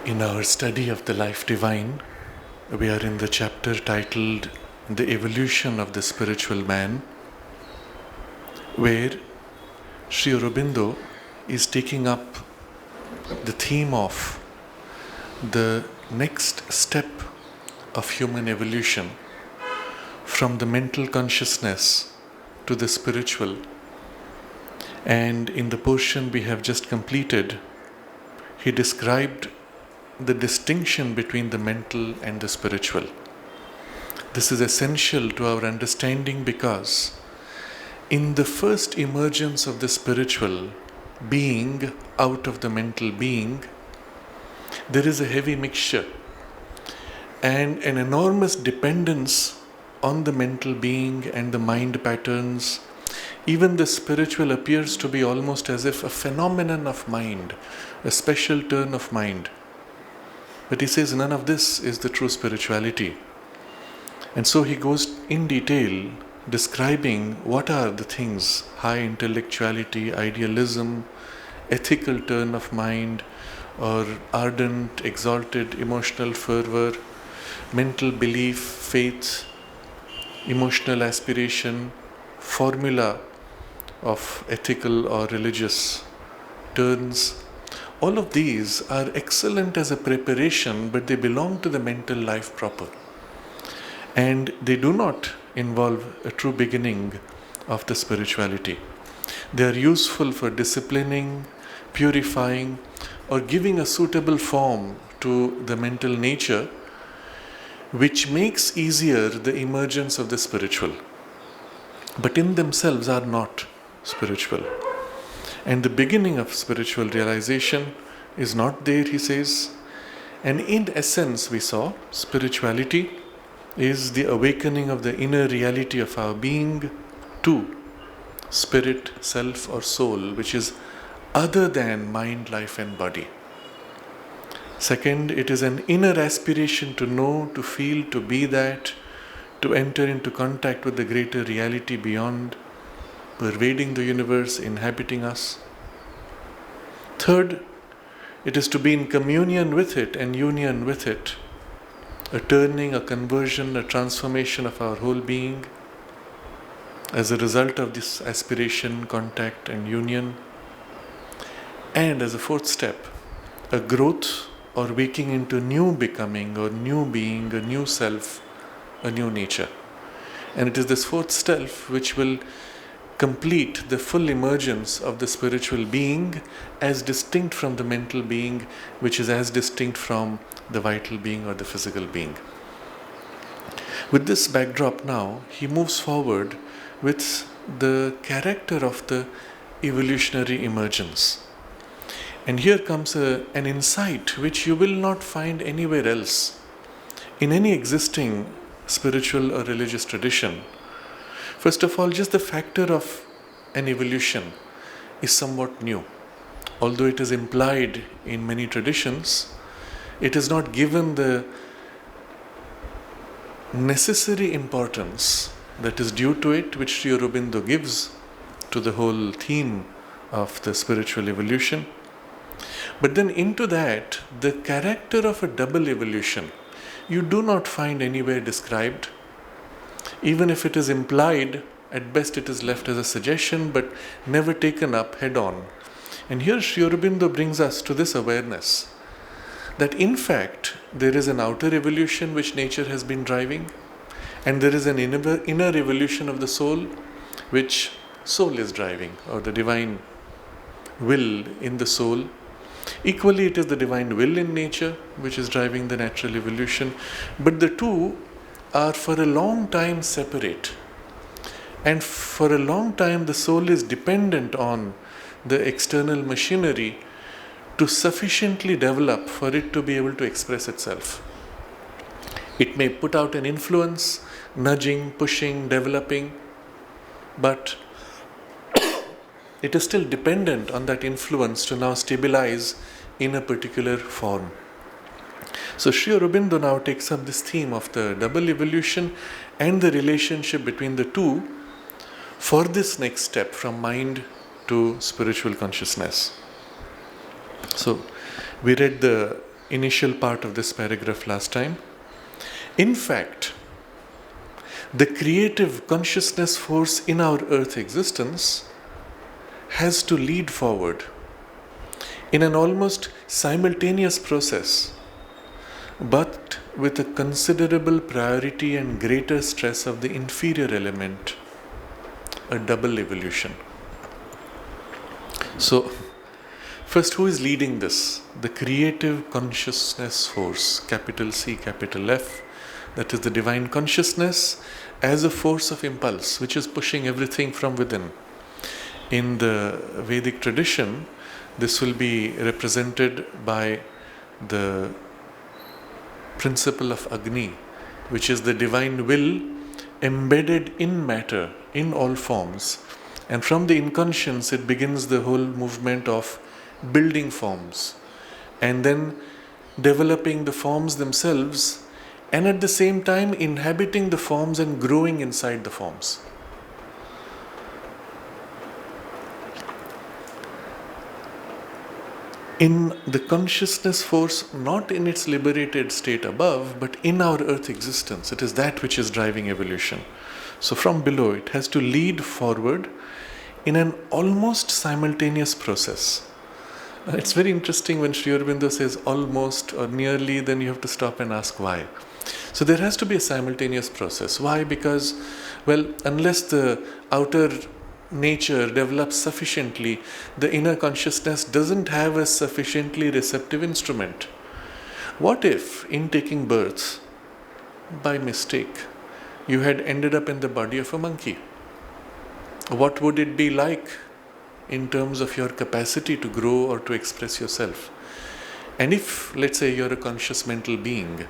In our study of the life divine, we are in the chapter titled The Evolution of the Spiritual Man, where Sri Aurobindo is taking up the theme of the next step of human evolution from the mental consciousness to the spiritual. And in the portion we have just completed, he described the distinction between the mental and the spiritual. This is essential to our understanding because in the first emergence of the spiritual being out of the mental being, there is a heavy mixture and an enormous dependence on the mental being and the mind patterns. Even the spiritual appears to be almost as if a phenomenon of mind, a special turn of mind. But he says none of this is the true spirituality. And so he goes in detail describing what are the things: high intellectuality, idealism, ethical turn of mind, or ardent, exalted emotional fervor, mental belief, faith, emotional aspiration, formula of ethical or religious turns. All of these are excellent as a preparation, but they belong to the mental life proper. And they do not involve a true beginning of the spirituality. They are useful for disciplining, purifying, or giving a suitable form to the mental nature, which makes easier the emergence of the spiritual, but in themselves are not spiritual. And the beginning of spiritual realization is not there, he says. And in essence, we saw spirituality is the awakening of the inner reality of our being to spirit, self, or soul, which is other than mind, life, and body. Second, it is an inner aspiration to know, to feel, to be that, to enter into contact with the greater reality beyond, pervading the universe, inhabiting us. Third, it is to be in communion with it and union with it, a turning, a conversion, a transformation of our whole being as a result of this aspiration, contact, and union. And as a fourth step, a growth or waking into new becoming or new being, a new self, a new nature. And it is this fourth self which will complete the full emergence of the spiritual being as distinct from the mental being, which is as distinct from the vital being or the physical being. With this backdrop now, he moves forward with the character of the evolutionary emergence. And here comes an insight which you will not find anywhere else in any existing spiritual or religious tradition. First of all, just the factor of an evolution is somewhat new. Although it is implied in many traditions, it is not given the necessary importance that is due to it, which Sri Aurobindo gives to the whole theme of the spiritual evolution. But then into that, the character of a double evolution, you do not find anywhere described. Even if it is implied, at best it is left as a suggestion, but never taken up head on. And here Sri Aurobindo brings us to this awareness that in fact there is an outer evolution which nature has been driving, and there is an inner evolution of the soul which soul is driving, or the divine will in the soul. Equally, it is the divine will in nature which is driving the natural evolution, but the two are for a long time separate. And for a long time, the soul is dependent on the external machinery to sufficiently develop for it to be able to express itself. It may put out an influence, nudging, pushing, developing, but it is still dependent on that influence to now stabilize in a particular form. So Sri Aurobindo now takes up this theme of the double evolution and the relationship between the two for this next step from mind to spiritual consciousness. So we read the initial part of this paragraph last time. In fact, the creative consciousness force in our earth existence has to lead forward in an almost simultaneous process, but with a considerable priority and greater stress of the inferior element, a double evolution. So, first, who is leading this? The creative consciousness force, capital C, capital F, that is the divine consciousness as a force of impulse, which is pushing everything from within. In the Vedic tradition, this will be represented by the principle of Agni, which is the divine will embedded in matter, in all forms. And from the inconscience, it begins the whole movement of building forms and then developing the forms themselves, and at the same time inhabiting the forms and growing inside the forms. In the consciousness force, not in its liberated state above, but in our earth existence, it is that which is driving evolution. So from below, it has to lead forward in an almost simultaneous process. It's very interesting when Sri Aurobindo says almost or nearly, then you have to stop and ask why. So there has to be a simultaneous process. Why? Because, well, unless the outer nature develops sufficiently, the inner consciousness doesn't have a sufficiently receptive instrument. What if, in taking birth, by mistake, you had ended up in the body of a monkey? What would it be like in terms of your capacity to grow or to express yourself? And if, let's say, you're a conscious mental being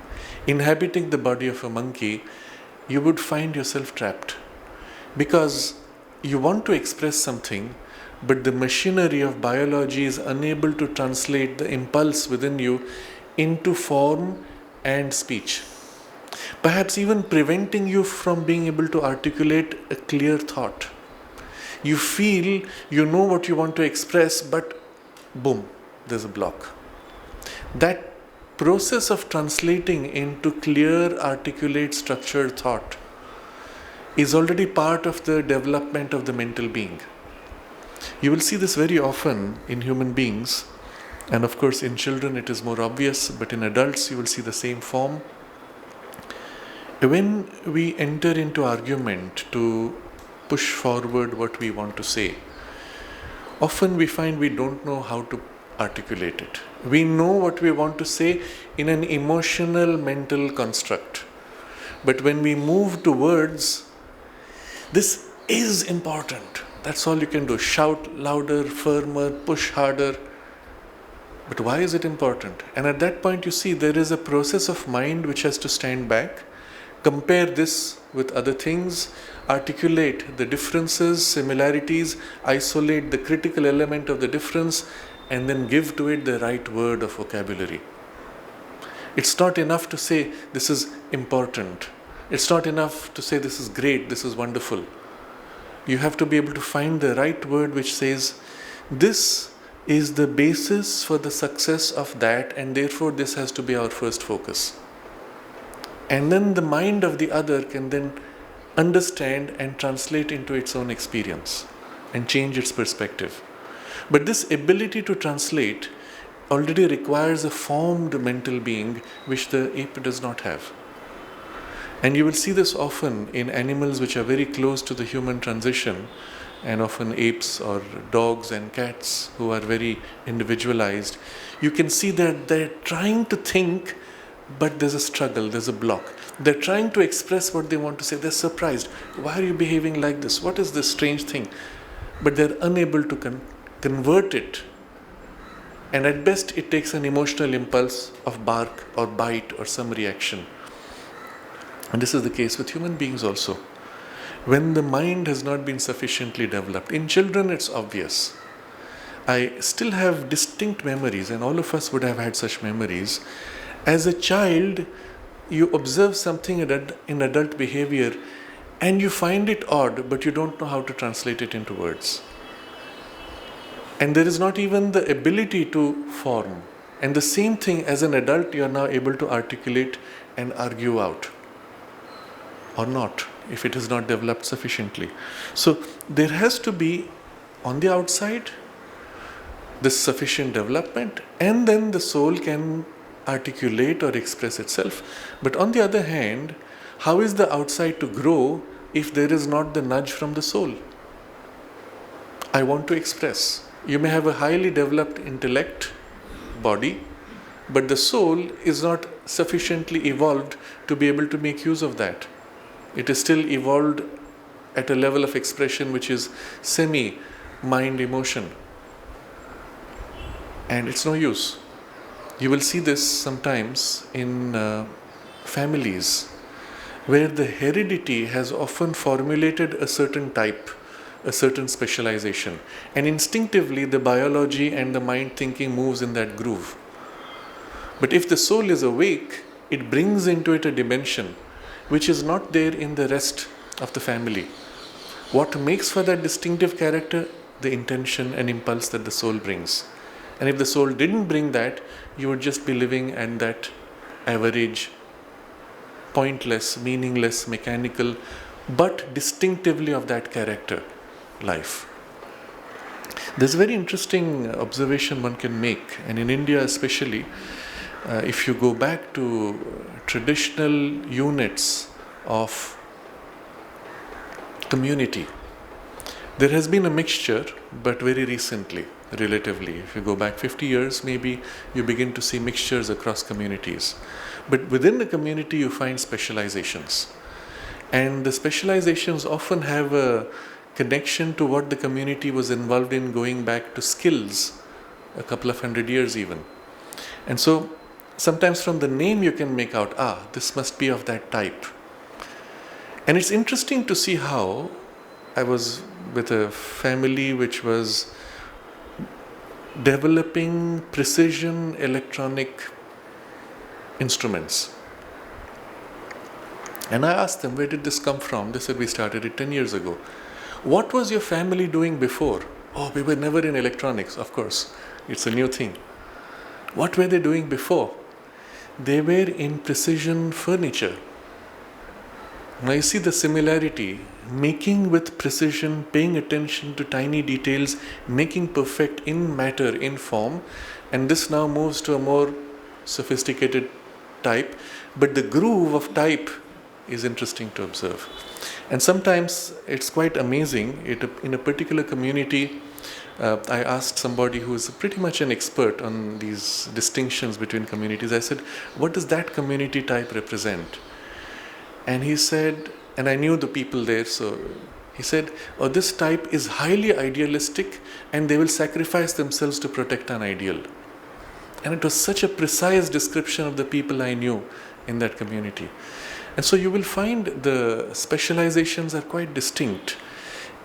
inhabiting the body of a monkey, you would find yourself trapped because you want to express something, but the machinery of biology is unable to translate the impulse within you into form and speech. Perhaps even preventing you from being able to articulate a clear thought. You feel you know what you want to express, but boom, there's a block. That process of translating into clear, articulate, structured thought is already part of the development of the mental being. You will see this very often in human beings, and of course in children it is more obvious, but in adults you will see the same form. When we enter into argument to push forward what we want to say, often we find we don't know how to articulate it. We know what we want to say in an emotional mental construct. But when we move to words, this is important. That's all you can do. Shout louder, firmer, push harder. But why is it important? And at that point you see there is a process of mind which has to stand back, compare this with other things, articulate the differences, similarities, isolate the critical element of the difference, and then give to it the right word of vocabulary. It's not enough to say this is important. It's not enough to say this is great, this is wonderful. You have to be able to find the right word which says this is the basis for the success of that, and therefore this has to be our first focus. And then the mind of the other can then understand and translate into its own experience and change its perspective. But this ability to translate already requires a formed mental being which the ape does not have. And you will see this often in animals which are very close to the human transition, and often apes or dogs and cats who are very individualized. You can see that they're trying to think, but there's a struggle, there's a block. They're trying to express what they want to say. They're surprised. Why are you behaving like this? What is this strange thing? But they're unable to convert it. And at best, it takes an emotional impulse of bark or bite or some reaction. And this is the case with human beings also. When the mind has not been sufficiently developed. In children, it's obvious. I still have distinct memories, and all of us would have had such memories. As a child, you observe something in adult behavior and you find it odd, but you don't know how to translate it into words. And there is not even the ability to form And the same thing as an adult you are now able to articulate and argue out, or not, if it is not developed sufficiently. So there has to be, on the outside, this sufficient development, and then the soul can articulate or express itself. But on the other hand, how is the outside to grow if there is not the nudge from the soul? I want to express. You may have a highly developed intellect, body, but the soul is not sufficiently evolved to be able to make use of that. It is still evolved at a level of expression which is semi-mind emotion. And it's no use. You will see this sometimes in families where the heredity has often formulated a certain type, a certain specialization, and instinctively the biology and the mind thinking moves in that groove. But if the soul is awake, it brings into it a dimension which is not there in the rest of the family. What makes for that distinctive character? The intention and impulse that the soul brings. And if the soul didn't bring that, you would just be living at that average, pointless, meaningless, mechanical, but distinctively of that character life. There's a very interesting observation one can make, and in India especially, if you go back to traditional units of community, there has been a mixture, but very recently, relatively. If you go back 50 years, maybe you begin to see mixtures across communities. But within the community, you find specializations. And the specializations often have a connection to what the community was involved in going back to skills, a couple of 100 years even. And so, sometimes from the name you can make out, this must be of that type. And it's interesting to see how I was with a family which was developing precision electronic instruments. And I asked them, where did this come from? They said, we started it 10 years ago. What was your family doing before? Oh, we were never in electronics, of course. It's a new thing. What were they doing before? They were in precision furniture. Now you see the similarity, making with precision, paying attention to tiny details, making perfect in matter, in form, and this now moves to a more sophisticated type, but the groove of type is interesting to observe. And sometimes it's quite amazing. In a particular community, I asked somebody who is pretty much an expert on these distinctions between communities. I said, what does that community type represent? And he said, and I knew the people there, so he said, this type is highly idealistic and they will sacrifice themselves to protect an ideal. And it was such a precise description of the people I knew in that community. And so you will find the specializations are quite distinct.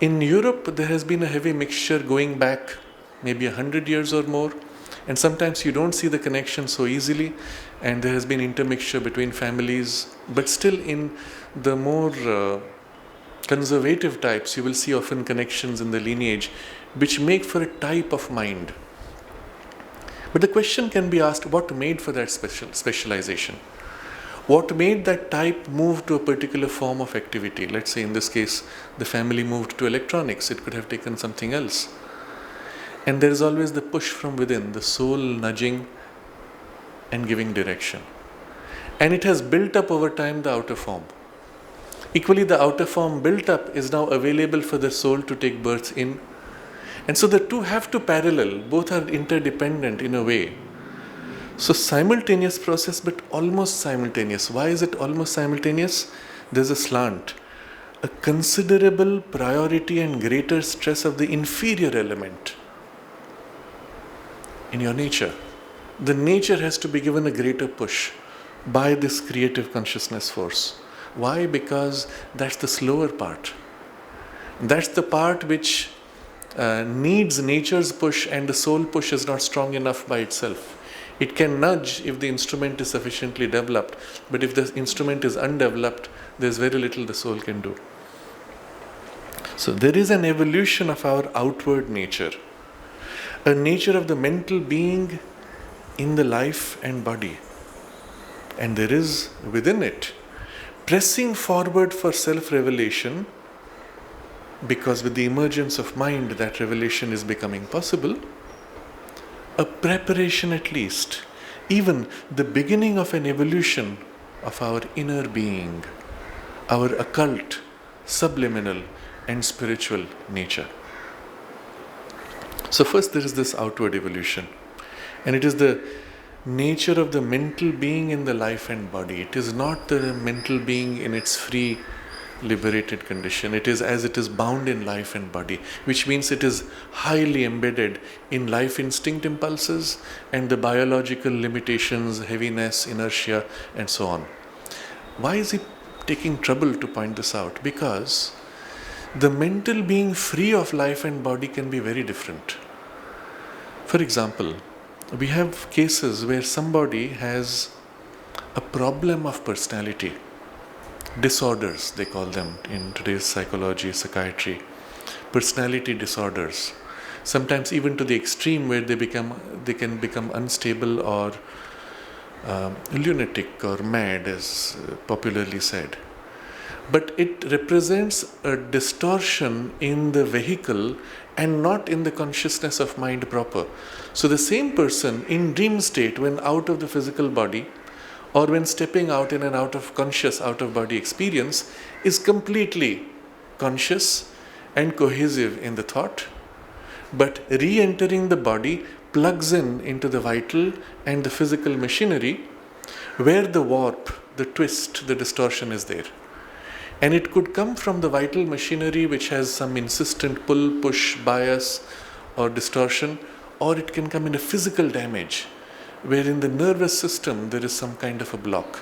In Europe, there has been a heavy mixture going back maybe 100 years or more. And sometimes you don't see the connection so easily, and there has been intermixture between families. But still in the more conservative types, you will see often connections in the lineage which make for a type of mind. But the question can be asked, what made for that specialization? What made that type move to a particular form of activity? Let's say in this case, the family moved to electronics. It could have taken something else. And there is always the push from within, the soul nudging and giving direction. And it has built up over time the outer form. Equally, the outer form built up is now available for the soul to take birth in. And so the two have to parallel, both are interdependent in a way. So simultaneous process, but almost simultaneous. Why is it almost simultaneous? There's a slant. A considerable priority and greater stress of the inferior element in your nature. The nature has to be given a greater push by this creative consciousness force. Why? Because that's the slower part. That's the part which needs nature's push, and the soul push is not strong enough by itself. It can nudge if the instrument is sufficiently developed, but if the instrument is undeveloped, there's very little the soul can do. So there is an evolution of our outward nature. A nature of the mental being in the life and body. And there is within it pressing forward for self-revelation, because with the emergence of mind that revelation is becoming possible, a preparation at least, even the beginning of an evolution of our inner being, our occult, subliminal and spiritual nature. So first there is this outward evolution, and it is the nature of the mental being in the life and body. It is not the mental being in its free, liberated condition. It is as it is bound in life and body, which means it is highly embedded in life instinct impulses and the biological limitations, heaviness, inertia, and so on. Why is he taking trouble to point this out? Because the mental being free of life and body can be very different. For example, we have cases where somebody has a problem of personality, disorders they call them in today's psychology, psychiatry, personality disorders, sometimes even to the extreme where they can become unstable or lunatic or mad, as popularly said. But it represents a distortion in the vehicle and not in the consciousness of mind proper. So the same person in dream state, when out of the physical body, or when stepping out in and out of conscious, out of body experience, is completely conscious and cohesive in the thought, but re-entering the body plugs into the vital and the physical machinery where the warp, the twist, the distortion is there. And it could come from the vital machinery which has some insistent pull, push, bias or distortion, or it can come in a physical damage where in the nervous system there is some kind of a block.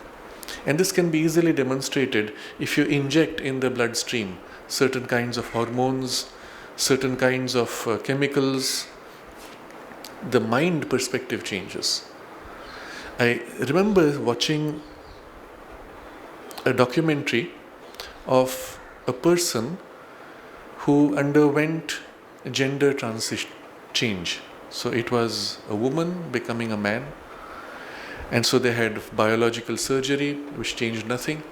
And this can be easily demonstrated if you inject in the bloodstream certain kinds of hormones, certain kinds of chemicals. The mind perspective changes. I remember watching a documentary of a person who underwent gender transition change. So it was a woman becoming a man, and so they had biological surgery which changed nothing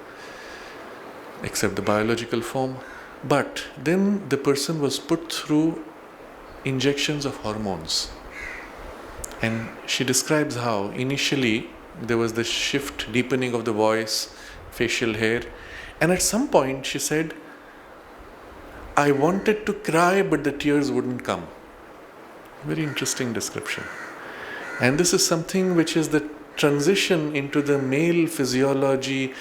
except the biological form. But then the person was put through injections of hormones, and she describes how initially there was the shift, deepening of the voice, facial hair, and at some point she said, I wanted to cry but the tears wouldn't come. Very interesting description. And this is something which is the transition into the male physiology,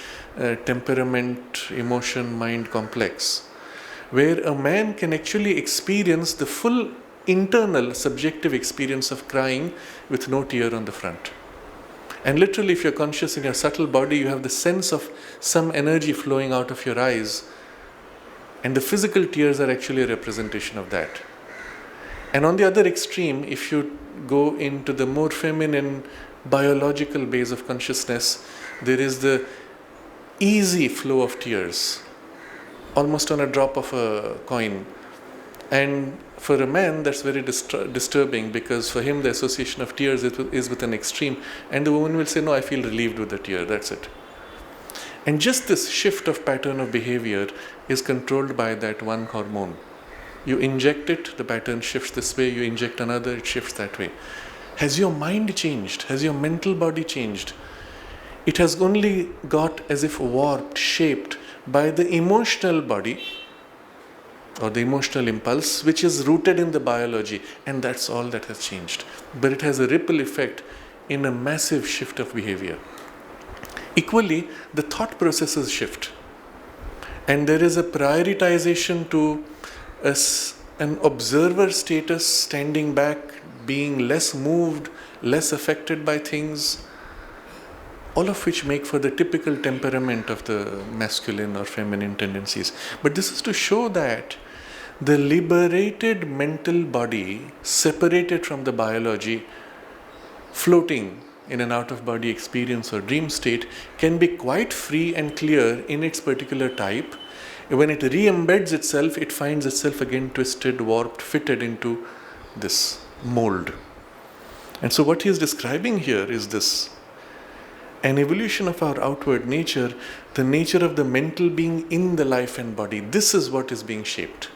temperament, emotion, mind complex, where a man can actually experience the full internal subjective experience of crying with no tear on the front. And literally, if you're conscious in your subtle body, you have the sense of some energy flowing out of your eyes, and the physical tears are actually a representation of that. And on the other extreme, if you go into the more feminine biological base of consciousness, there is the easy flow of tears, almost on a drop of a coin. And for a man, that's very disturbing, because for him the association of tears is with an extreme, and the woman will say, no, I feel relieved with the tear, that's it. And just this shift of pattern of behavior is controlled by that one hormone. You inject it, the pattern shifts this way, you inject another, it shifts that way. Has your mind changed? Has your mental body changed? It has only got as if warped, shaped by the emotional body or the emotional impulse, which is rooted in the biology, and that's all that has changed. But it has a ripple effect in a massive shift of behavior. Equally, the thought processes shift, and there is a prioritization to an observer status, standing back, being less moved, less affected by things, all of which make for the typical temperament of the masculine or feminine tendencies. But this is to show that the liberated mental body, separated from the biology, floating in an out-of-body experience or dream state, can be quite free and clear in its particular type. When it re-embeds itself, it finds itself again twisted, warped, fitted into this mold. And so what he is describing here is this: an evolution of our outward nature, the nature of the mental being in the life and body. This is what is being shaped,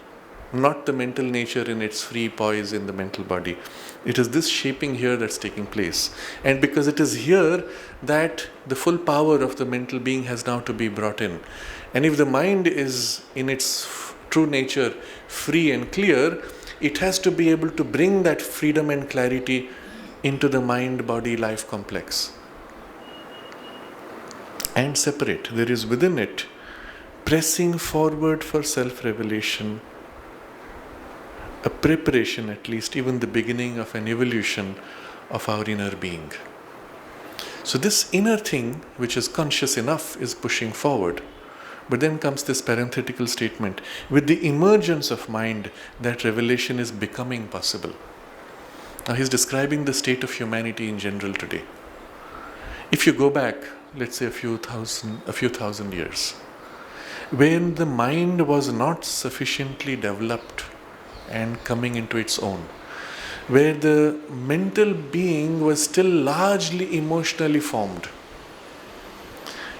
not the mental nature in its free poise in the mental body. It is this shaping here that's taking place. And because it is here that the full power of the mental being has now to be brought in. And if the mind is in its true nature free and clear, it has to be able to bring that freedom and clarity into the mind-body life complex. And separate. There is within it pressing forward for self-revelation, a preparation, at least even the beginning of an evolution of our inner being. So this inner thing, which is conscious enough, is pushing forward. But then comes this parenthetical statement: with the emergence of mind, that revelation is becoming possible. Now he's describing the state of humanity in general today. If you go back, let's say a few thousand years, when the mind was not sufficiently developed and coming into its own, where the mental being was still largely emotionally formed,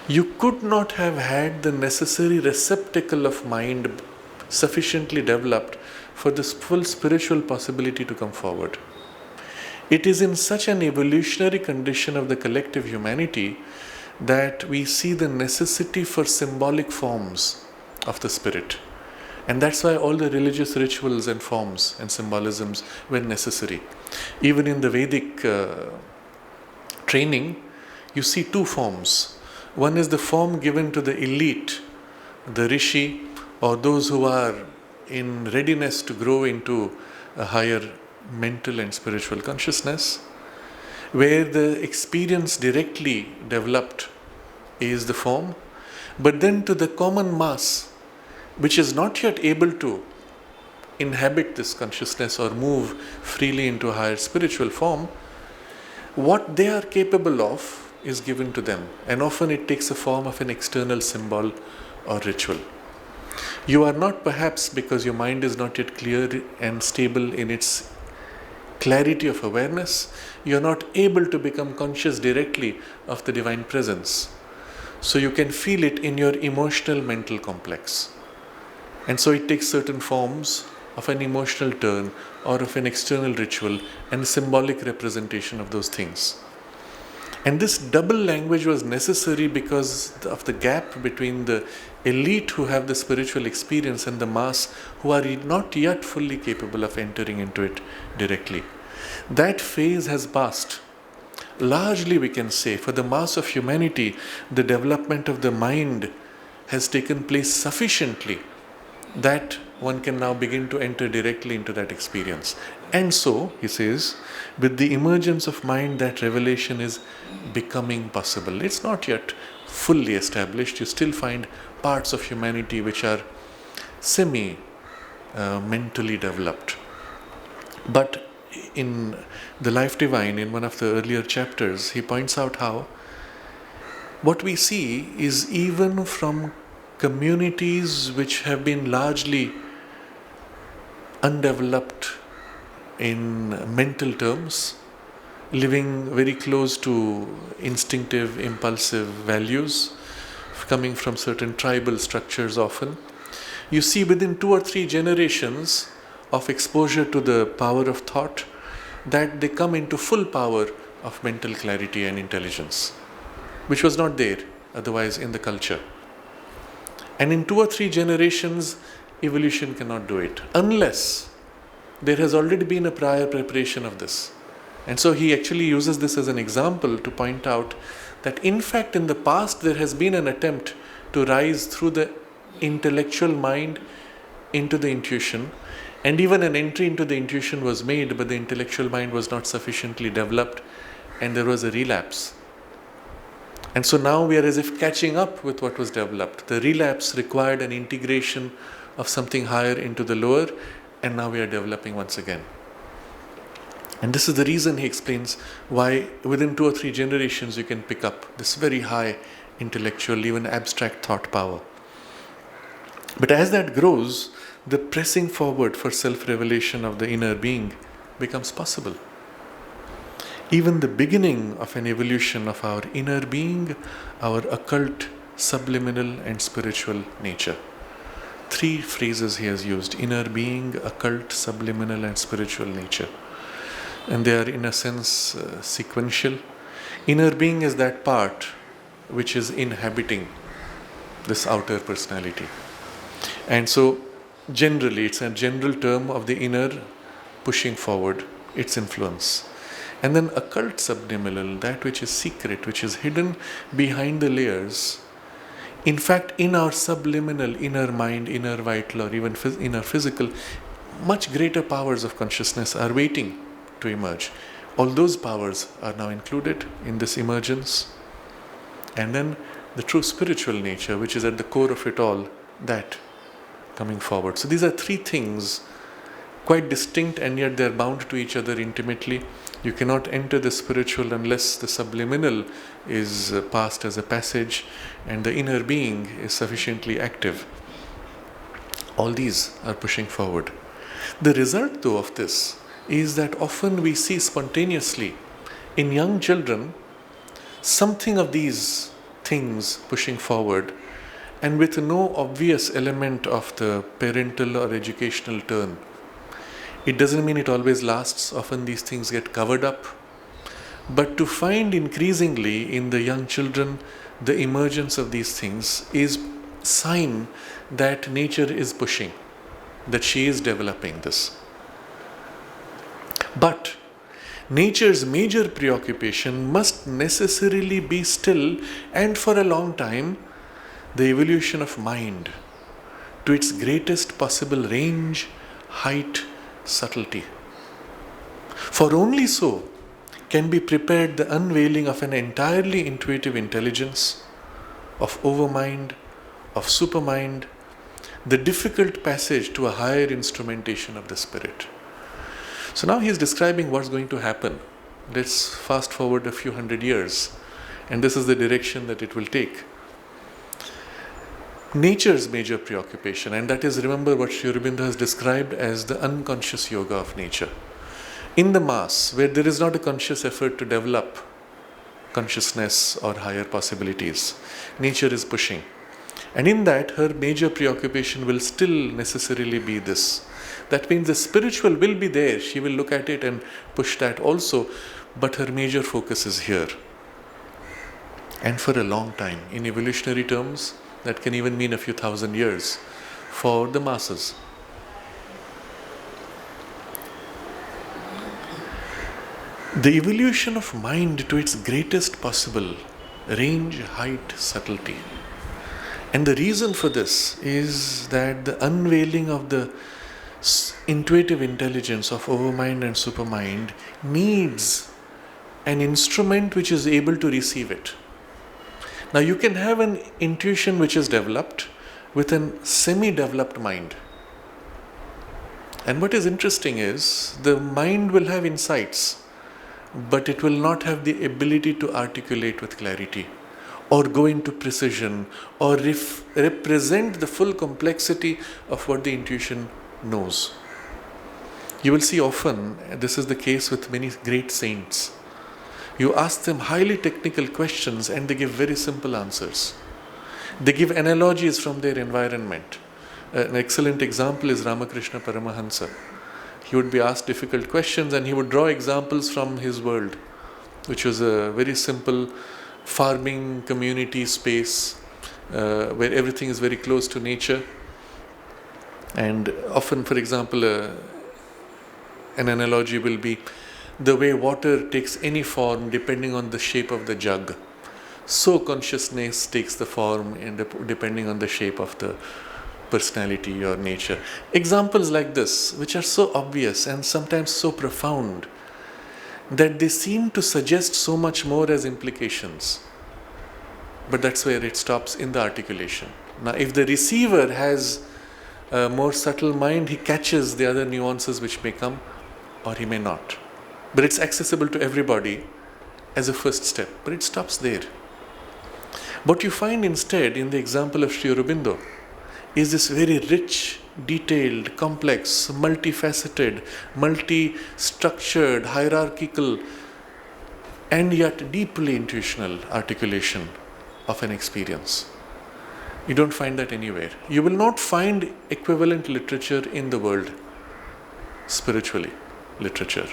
you could not have had the necessary receptacle of mind sufficiently developed for this full spiritual possibility to come forward. It is in such an evolutionary condition of the collective humanity that we see the necessity for symbolic forms of the spirit. And that's why all the religious rituals and forms and symbolisms were necessary. Even in the Vedic training, you see two forms. One is the form given to the elite, the rishi, or those who are in readiness to grow into a higher mental and spiritual consciousness, where the experience directly developed is the form. But then to the common mass, which is not yet able to inhabit this consciousness or move freely into a higher spiritual form, what they are capable of is given to them, and often it takes a form of an external symbol or ritual. You are not, perhaps because your mind is not yet clear and stable in its clarity of awareness, you are not able to become conscious directly of the divine presence. So you can feel it in your emotional mental complex. And so it takes certain forms of an emotional turn or of an external ritual and a symbolic representation of those things. And this double language was necessary because of the gap between the elite who have the spiritual experience and the mass who are not yet fully capable of entering into it directly. That phase has passed. Largely, we can say, for the mass of humanity, the development of the mind has taken place sufficiently that one can now begin to enter directly into that experience. And so, he says, with the emergence of mind, that revelation is becoming possible. It's not yet fully established. You still find parts of humanity which are mentally developed. But in The Life Divine, in one of the earlier chapters, he points out how what we see is even from communities which have been largely undeveloped in mental terms, living very close to instinctive, impulsive values, coming from certain tribal structures often, you see within 2 or 3 generations of exposure to the power of thought that they come into full power of mental clarity and intelligence, which was not there otherwise in the culture. And in 2 or 3 generations, evolution cannot do it unless there has already been a prior preparation of this. And so he actually uses this as an example to point out that in fact in the past there has been an attempt to rise through the intellectual mind into the intuition, and even an entry into the intuition was made, but the intellectual mind was not sufficiently developed and there was a relapse. And so now we are as if catching up with what was developed. The relapse required an integration of something higher into the lower, and now we are developing once again. And this is the reason, he explains, why within 2 or 3 generations you can pick up this very high intellectual, even abstract thought power. But as that grows, the pressing forward for self-revelation of the inner being becomes possible. even the beginning of an evolution of our inner being, our occult, subliminal, and spiritual nature. Three phrases he has used: inner being, occult, subliminal, and spiritual nature. And they are, in a sense, sequential. Inner being is that part which is inhabiting this outer personality. And so, generally, it's a general term of the inner pushing forward its influence. And then occult, subliminal, that which is secret, which is hidden behind the layers. In fact, in our subliminal inner mind, inner vital, or even inner physical, much greater powers of consciousness are waiting to emerge. All those powers are now included in this emergence. And then the true spiritual nature, which is at the core of it all, that coming forward. So these are three things, quite distinct, and yet they are bound to each other intimately. You cannot enter the spiritual unless the subliminal is passed as a passage and the inner being is sufficiently active. All these are pushing forward. The result, though, of this is that often we see spontaneously in young children something of these things pushing forward, and with no obvious element of the parental or educational turn. It doesn't mean it always lasts. Often these things get covered up. But to find increasingly in the young children the emergence of these things is sign that nature is pushing, that she is developing this. But nature's major preoccupation must necessarily be still, and for a long time, the evolution of mind to its greatest possible range, height, subtlety. For only so can be prepared the unveiling of an entirely intuitive intelligence, of overmind, of supermind, the difficult passage to a higher instrumentation of the spirit. So now he is describing what's going to happen. Let's fast forward a few hundred years, and this is the direction that it will take. Nature's major preoccupation, and that is, remember what Sri Aurobindo has described as the unconscious yoga of nature. In the mass, where there is not a conscious effort to develop consciousness or higher possibilities, nature is pushing. And in that, her major preoccupation will still necessarily be this. That means the spiritual will be there. She will look at it and push that also, but her major focus is here. And for a long time, in evolutionary terms, that can even mean a few thousand years for the masses. The evolution of mind to its greatest possible range, height, subtlety. And the reason for this is that the unveiling of the intuitive intelligence of overmind and supermind needs an instrument which is able to receive it. Now you can have an intuition which is developed with a semi-developed mind. And what is interesting is the mind will have insights, but it will not have the ability to articulate with clarity or go into precision or represent the full complexity of what the intuition knows. You will see often, this is the case with many great saints. You ask them highly technical questions and they give very simple answers. They give analogies from their environment. An excellent example is Ramakrishna Paramahansa. He would be asked difficult questions and he would draw examples from his world, which was a very simple farming community space where everything is very close to nature. And often, for example, an analogy will be the way water takes any form depending on the shape of the jug. So consciousness takes the form depending on the shape of the personality or nature. Examples like this, which are so obvious and sometimes so profound, that they seem to suggest so much more as implications. But that's where it stops in the articulation. Now, if the receiver has a more subtle mind, he catches the other nuances which may come, or he may not. But it's accessible to everybody as a first step. But it stops there. What you find instead in the example of Sri Aurobindo is this very rich, detailed, complex, multifaceted, multi-structured, hierarchical and yet deeply intuitional articulation of an experience. You don't find that anywhere. You will not find equivalent literature in the world, spiritually, literature.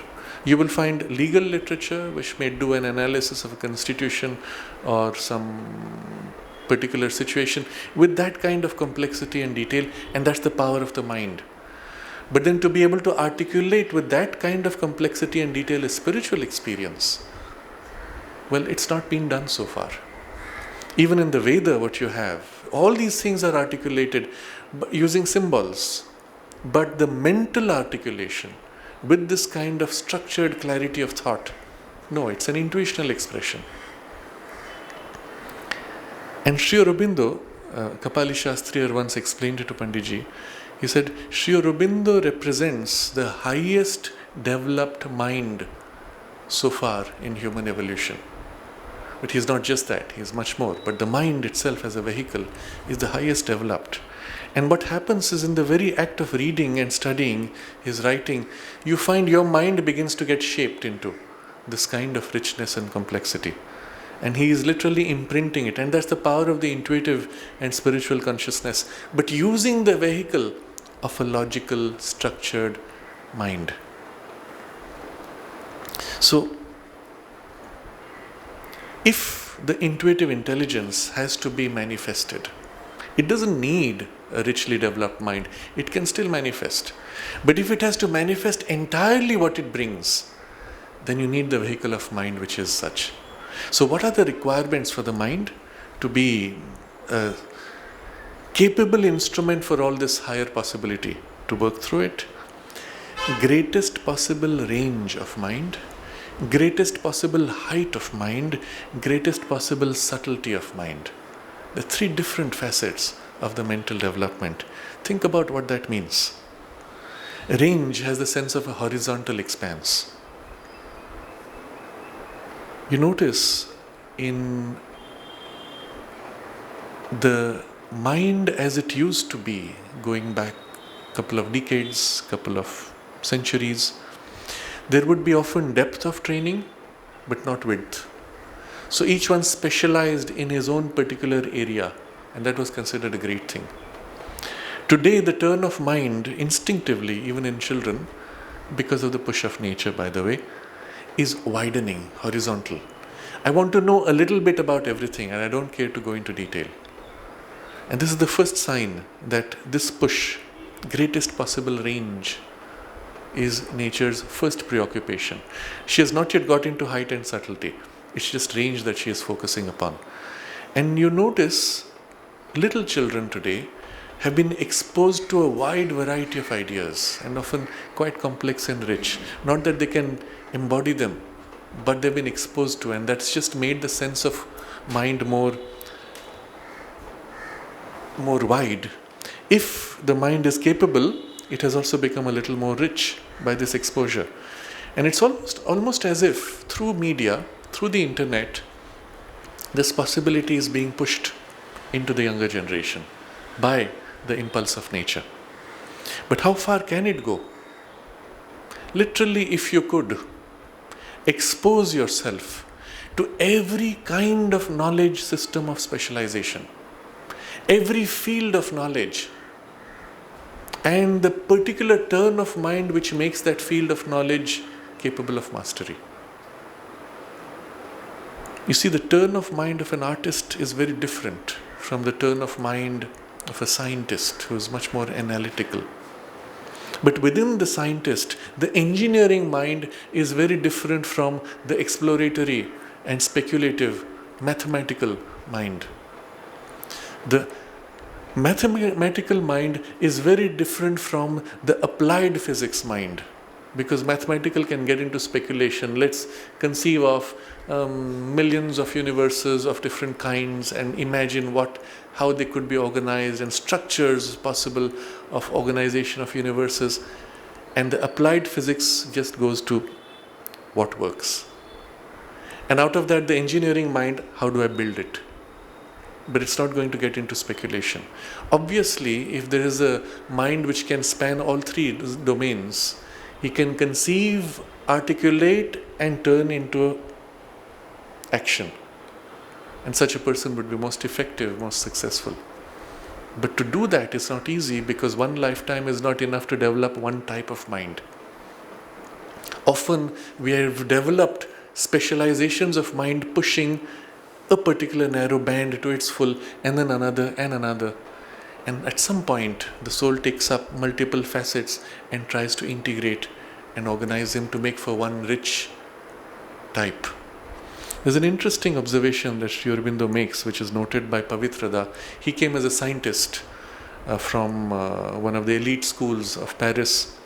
You will find legal literature which may do an analysis of a constitution or some particular situation with that kind of complexity and detail, and that's the power of the mind. But then to be able to articulate with that kind of complexity and detail a spiritual experience, well, it's not been done so far. Even in the Veda, what you have, all these things are articulated using symbols. But the mental articulation with this kind of structured clarity of thought, no, it's an intuitional expression. And Sri Aurobindo, Kapali Shastri once explained it to Panditji. He said, Sri Aurobindo represents the highest developed mind so far in human evolution. But he's not just that, he's much more. But the mind itself as a vehicle is the highest developed. And what happens is, in the very act of reading and studying his writing, you find your mind begins to get shaped into this kind of richness and complexity. And he is literally imprinting it. And that's the power of the intuitive and spiritual consciousness. But using the vehicle of a logical, structured mind. So, if the intuitive intelligence has to be manifested, it doesn't need a richly developed mind. It can still manifest. But if it has to manifest entirely what it brings, then you need the vehicle of mind which is such. So what are the requirements for the mind to be a capable instrument for all this higher possibility to work through it? Greatest possible range of mind, greatest possible height of mind, greatest possible subtlety of mind. The three different facets of the mental development. Think about what that means. Range has the sense of a horizontal expanse. You notice in the mind as it used to be, going back a couple of decades, couple of centuries, there would be often depth of training, but not width. So each one specialized in his own particular area, and that was considered a great thing. Today, the turn of mind, instinctively, even in children, because of the push of nature, by the way, is widening, horizontal. I want to know a little bit about everything, and I don't care to go into detail. And this is the first sign that this push, greatest possible range, is nature's first preoccupation. She has not yet got into height and subtlety. It's just range that she is focusing upon. And you notice little children today have been exposed to a wide variety of ideas, and often quite complex and rich. Not that they can embody them, but they've been exposed to, and that's just made the sense of mind more wide. If the mind is capable, it has also become a little more rich by this exposure. And it's almost as if through media, through the internet, this possibility is being pushed into the younger generation by the impulse of nature. But how far can it go? Literally, if you could expose yourself to every kind of knowledge system of specialization, every field of knowledge, and the particular turn of mind which makes that field of knowledge capable of mastery. You see, the turn of mind of an artist is very different from the turn of mind of a scientist who is much more analytical. But within the scientist, the engineering mind is very different from the exploratory and speculative mathematical mind. The mathematical mind is very different from the applied physics mind, because mathematical can get into speculation. Let's conceive of millions of universes of different kinds and imagine how they could be organized, and structures possible of organization of universes. And the applied physics just goes to what works. And out of that, the engineering mind, how do I build it? But it's not going to get into speculation. Obviously, if there is a mind which can span all three domains, he can conceive, articulate, and turn into action. And such a person would be most effective, most successful. But to do that is not easy, because one lifetime is not enough to develop one type of mind. Often we have developed specializations of mind pushing a particular narrow band to its full, and then another and another. And at some point, the soul takes up multiple facets and tries to integrate and organize them to make for one rich type. There's an interesting observation that Sri Aurobindo makes, which is noted by Pavitrada. He came as a scientist from one of the elite schools of Paris,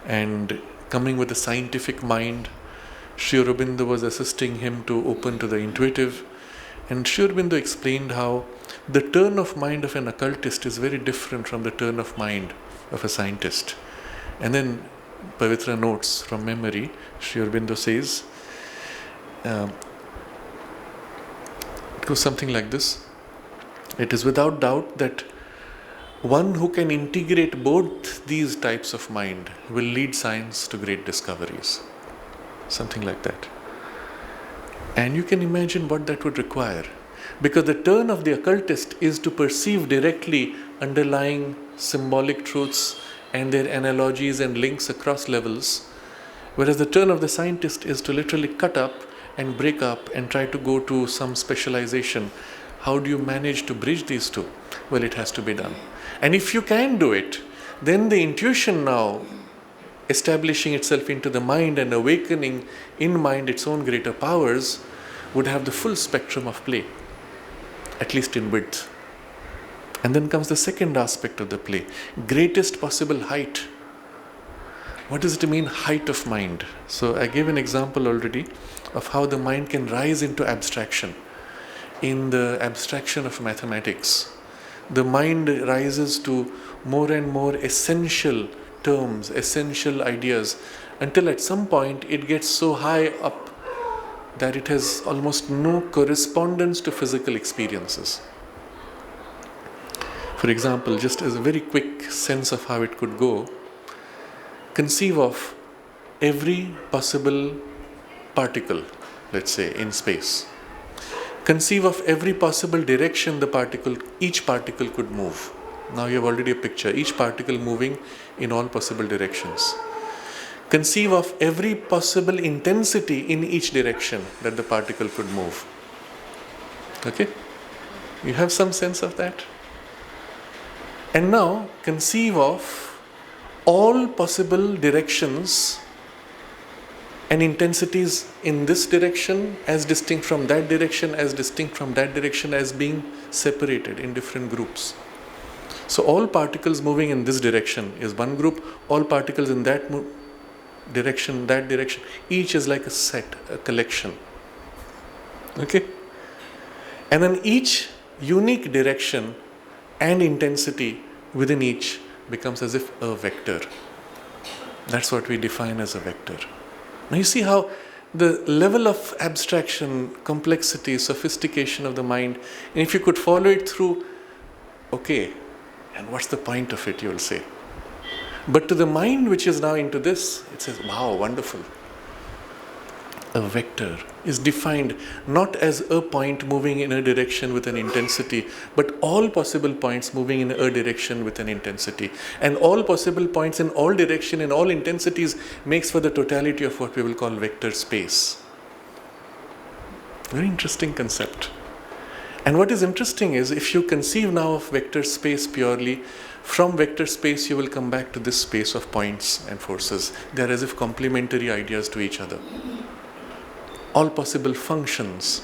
and coming with a scientific mind, Sri Aurobindo was assisting him to open to the intuitive. And Sri Aurobindo explained how the turn of mind of an occultist is very different from the turn of mind of a scientist. And then Pavitra notes from memory, Sri Aurobindo says, it goes something like this: it is without doubt that one who can integrate both these types of mind will lead science to great discoveries. Something like that. And you can imagine what that would require. Because the turn of the occultist is to perceive directly underlying symbolic truths and their analogies and links across levels, whereas the turn of the scientist is to literally cut up and break up and try to go to some specialization. How do you manage to bridge these two? Well, it has to be done. And if you can do it, then the intuition now establishing itself into the mind and awakening in mind its own greater powers would have the full spectrum of play, at least in width. And then comes the second aspect of the play, greatest possible height. What does it mean, height of mind? So I gave an example already of how the mind can rise into abstraction. In the abstraction of mathematics, the mind rises to more and more essential terms, essential ideas, until at some point it gets so high up that it has almost no correspondence to physical experiences. For example, just as a very quick sense of how it could go, conceive of every possible particle, let's say, in space. Conceive of every possible direction each particle could move. Now you have already a picture, each particle moving in all possible directions. Conceive of every possible intensity in each direction that the particle could move. Okay? You have some sense of that? And now conceive of all possible directions and intensities in this direction as distinct from that direction, as distinct from that direction, as being separated in different groups. So all particles moving in this direction is one group, all particles in that direction, each is like a set, a collection. Okay? And then each unique direction and intensity within each becomes as if a vector. That's what we define as a vector. Now you see how the level of abstraction, complexity, sophistication of the mind, and if you could follow it through, okay, and what's the point of it, you will say. But to the mind which is now into this, it says, wow, wonderful. A vector is defined not as a point moving in a direction with an intensity, but all possible points moving in a direction with an intensity. And all possible points in all direction and all intensities makes for the totality of what we will call vector space. Very interesting concept. And what is interesting is, if you conceive now of vector space purely, from vector space you will come back to this space of points and forces. They are as if complementary ideas to each other. All possible functions.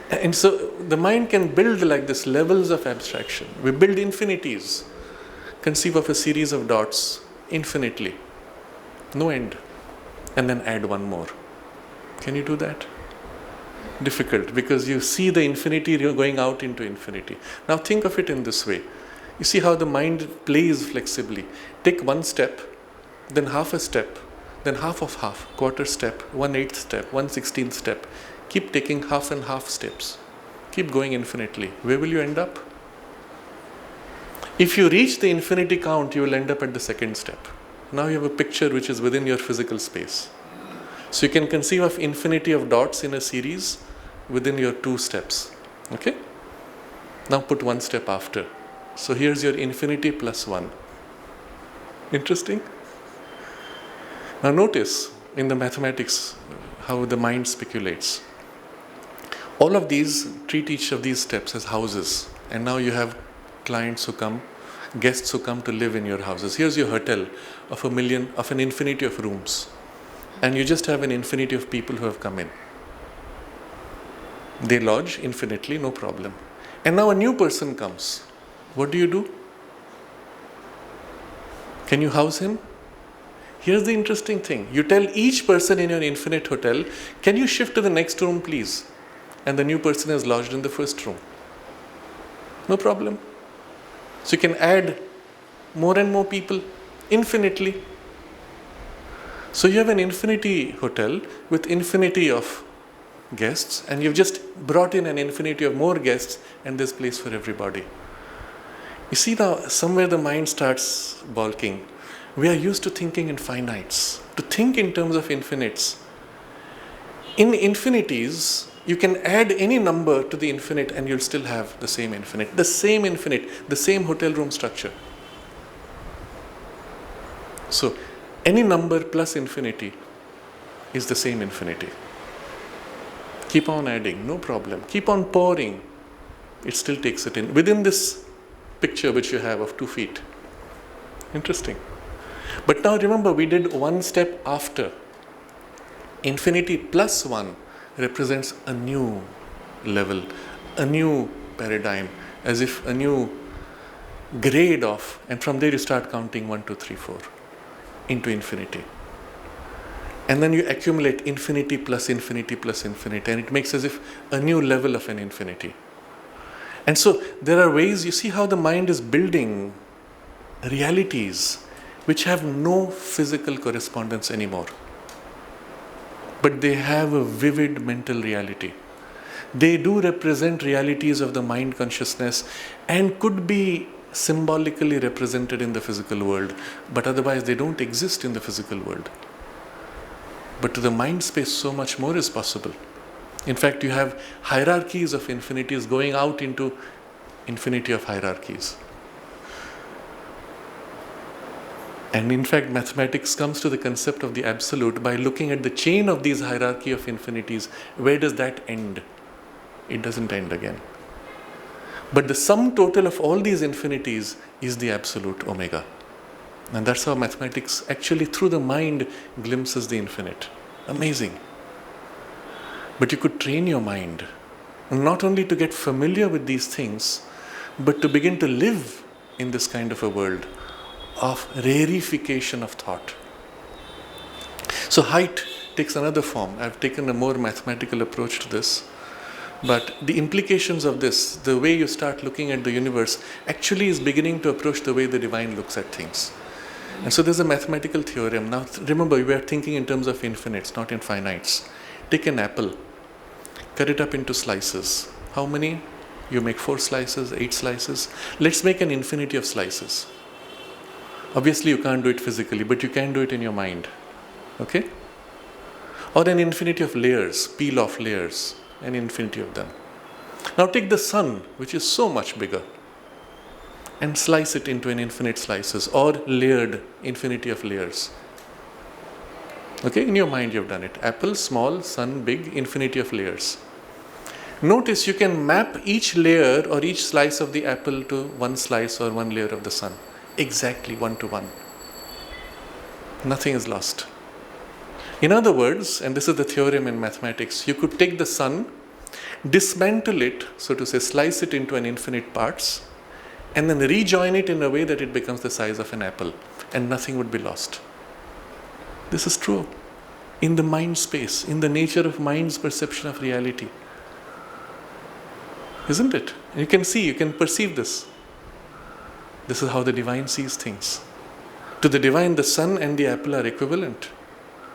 And so the mind can build like this levels of abstraction. We build infinities. Conceive of a series of dots infinitely. No end. And then add one more. Can you do that? Difficult, because you see the infinity going out into infinity. Now think of it in this way. You see how the mind plays flexibly. Take one step, then half a step, then half of half, quarter step, 1/8 step, 1/16 step. Keep taking half and half steps. Keep going infinitely. Where will you end up? If you reach the infinity count, you will end up at the second step. Now you have a picture which is within your physical space. So you can conceive of infinity of dots in a series, within your 2 steps. Okay? Now put 1 step after. So here's your infinity plus 1. Interesting? Now notice in the mathematics how the mind speculates. All of these treat each of these steps as houses, and now you have clients who come, guests who come to live in your houses. Here's your hotel of an infinity of rooms, and you just have an infinity of people who have come in. They lodge infinitely, no problem. And now a new person comes. What do? Can you house him? Here's the interesting thing. You tell each person in your infinite hotel, can you shift to the next room, please? And the new person is lodged in the first room. No problem. So you can add more and more people infinitely. So you have an infinity hotel with infinity of guests, and you've just brought in an infinity of more guests, and there's place for everybody. You see now, somewhere the mind starts balking. We are used to thinking in finites, to think in terms of infinites. In infinities, you can add any number to the infinite and you'll still have the same infinite, the same hotel room structure. So, any number plus infinity is the same infinity. Keep on adding, no problem. Keep on pouring, it still takes it in. Within this picture which you have of 2 feet. Interesting. But now remember, we did 1 step after. Infinity plus 1 represents a new level, a new paradigm, as if a new grade of, and from there you start counting 1, 2, 3, 4 into infinity. And then you accumulate infinity plus infinity plus infinity, and it makes as if a new level of an infinity. And so there are ways, you see how the mind is building realities which have no physical correspondence anymore. But they have a vivid mental reality. They do represent realities of the mind consciousness and could be symbolically represented in the physical world, but otherwise they don't exist in the physical world. But to the mind space, so much more is possible. In fact, you have hierarchies of infinities going out into infinity of hierarchies. And in fact, mathematics comes to the concept of the absolute by looking at the chain of these hierarchy of infinities. Where does that end? It doesn't end again. But the sum total of all these infinities is the absolute omega. And that's how mathematics actually through the mind glimpses the infinite. Amazing. But you could train your mind not only to get familiar with these things, but to begin to live in this kind of a world of rarefication of thought. So height takes another form. I've taken a more mathematical approach to this. But the implications of this, the way you start looking at the universe, actually is beginning to approach the way the divine looks at things. And so there's a mathematical theorem. Now remember, we are thinking in terms of infinites, not in finites. Take an apple, cut it up into slices. How many? You make 4 slices, 8 slices. Let's make an infinity of slices. Obviously you can't do it physically, but you can do it in your mind. Okay? Or an infinity of layers, peel off layers, an infinity of them. Now take the sun, which is so much bigger, and slice it into an infinite slices, or layered infinity of layers. Okay, in your mind you've done it. Apple, small, sun, big, infinity of layers. Notice you can map each layer or each slice of the apple to one slice or one layer of the sun. Exactly 1 to 1. Nothing is lost. In other words, and this is the theorem in mathematics, you could take the sun, dismantle it, so to say, slice it into an infinite parts, and then rejoin it in a way that it becomes the size of an apple, and nothing would be lost. This is true in the mind space, in the nature of mind's perception of reality. Isn't it? You can see, you can perceive this. This is how the divine sees things. To the divine, the sun and the apple are equivalent.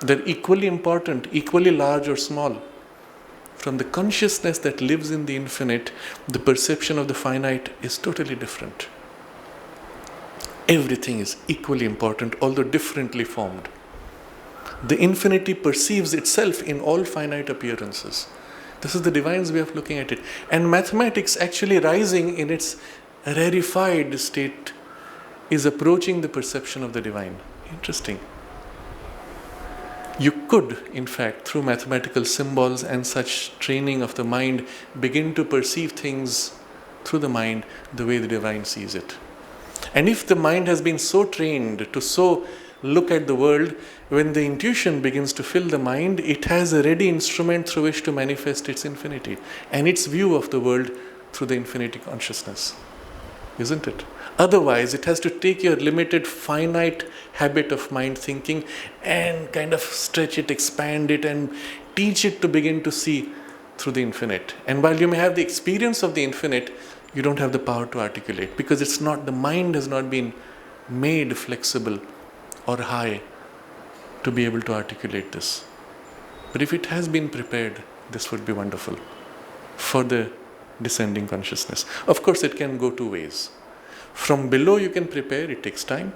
They're equally important, equally large or small. From the consciousness that lives in the infinite, the perception of the finite is totally different. Everything is equally important, although differently formed. The infinity perceives itself in all finite appearances. This is the divine's way of looking at it. And mathematics actually rising in its rarefied state is approaching the perception of the divine. Interesting. You could, in fact, through mathematical symbols and such training of the mind, begin to perceive things through the mind the way the divine sees it. And if the mind has been so trained to so look at the world, when the intuition begins to fill the mind, it has a ready instrument through which to manifest its infinity and its view of the world through the infinity consciousness. Isn't it? Otherwise, it has to take your limited, finite habit of mind thinking and kind of stretch it, expand it, and teach it to begin to see through the infinite. And while you may have the experience of the infinite, you don't have the power to articulate, because the mind has not been made flexible or high to be able to articulate this. But if it has been prepared, this would be wonderful for the descending consciousness. Of course, it can go two ways. From below you can prepare, it takes time.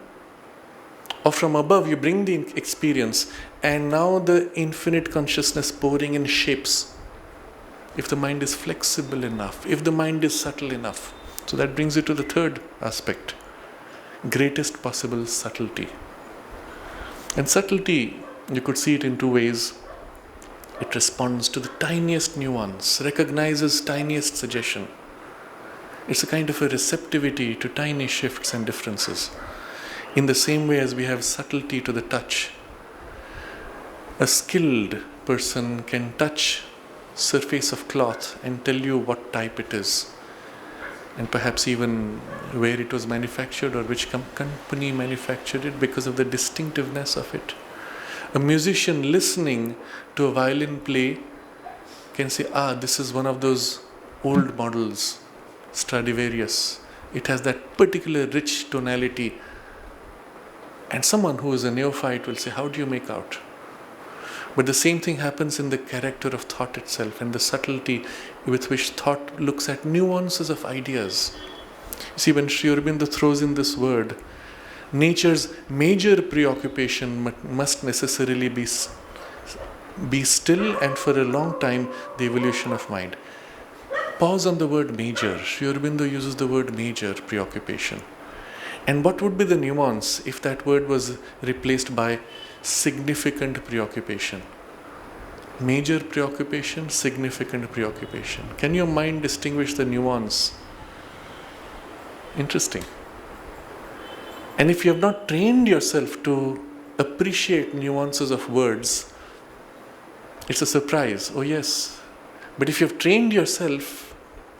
Or from above you bring the experience, and now the infinite consciousness pouring in shapes. If the mind is flexible enough, if the mind is subtle enough. So that brings you to the third aspect. Greatest possible subtlety. And subtlety, you could see it in two ways. It responds to the tiniest nuance, recognizes tiniest suggestion. It's a kind of a receptivity to tiny shifts and differences. In the same way as we have subtlety to the touch. A skilled person can touch surface of cloth and tell you what type it is, and perhaps even where it was manufactured or which company manufactured it, because of the distinctiveness of it. A musician listening to a violin play can say, this is one of those old models, Stradivarius. It has that particular rich tonality. And someone who is a neophyte will say, how do you make out? But the same thing happens in the character of thought itself and the subtlety with which thought looks at nuances of ideas. You see, when Sri Aurobindo throws in this word, nature's major preoccupation must necessarily be still, and for a long time, the evolution of mind. Pause on the word major. Sri Aurobindo uses the word major preoccupation. And what would be the nuance if that word was replaced by significant preoccupation? Major preoccupation, significant preoccupation. Can your mind distinguish the nuance? Interesting. And if you have not trained yourself to appreciate nuances of words, it's a surprise. Oh yes. But if you have trained yourself,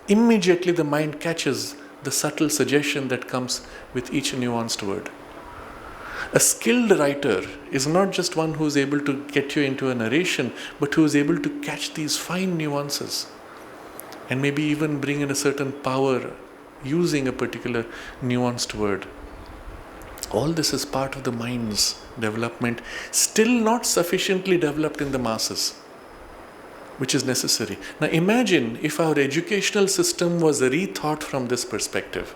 immediately the mind catches the subtle suggestion that comes with each nuanced word. A skilled writer is not just one who is able to get you into a narration, but who is able to catch these fine nuances and maybe even bring in a certain power using a particular nuanced word. All this is part of the mind's development, still not sufficiently developed in the masses, which is necessary. Now imagine if our educational system was rethought from this perspective,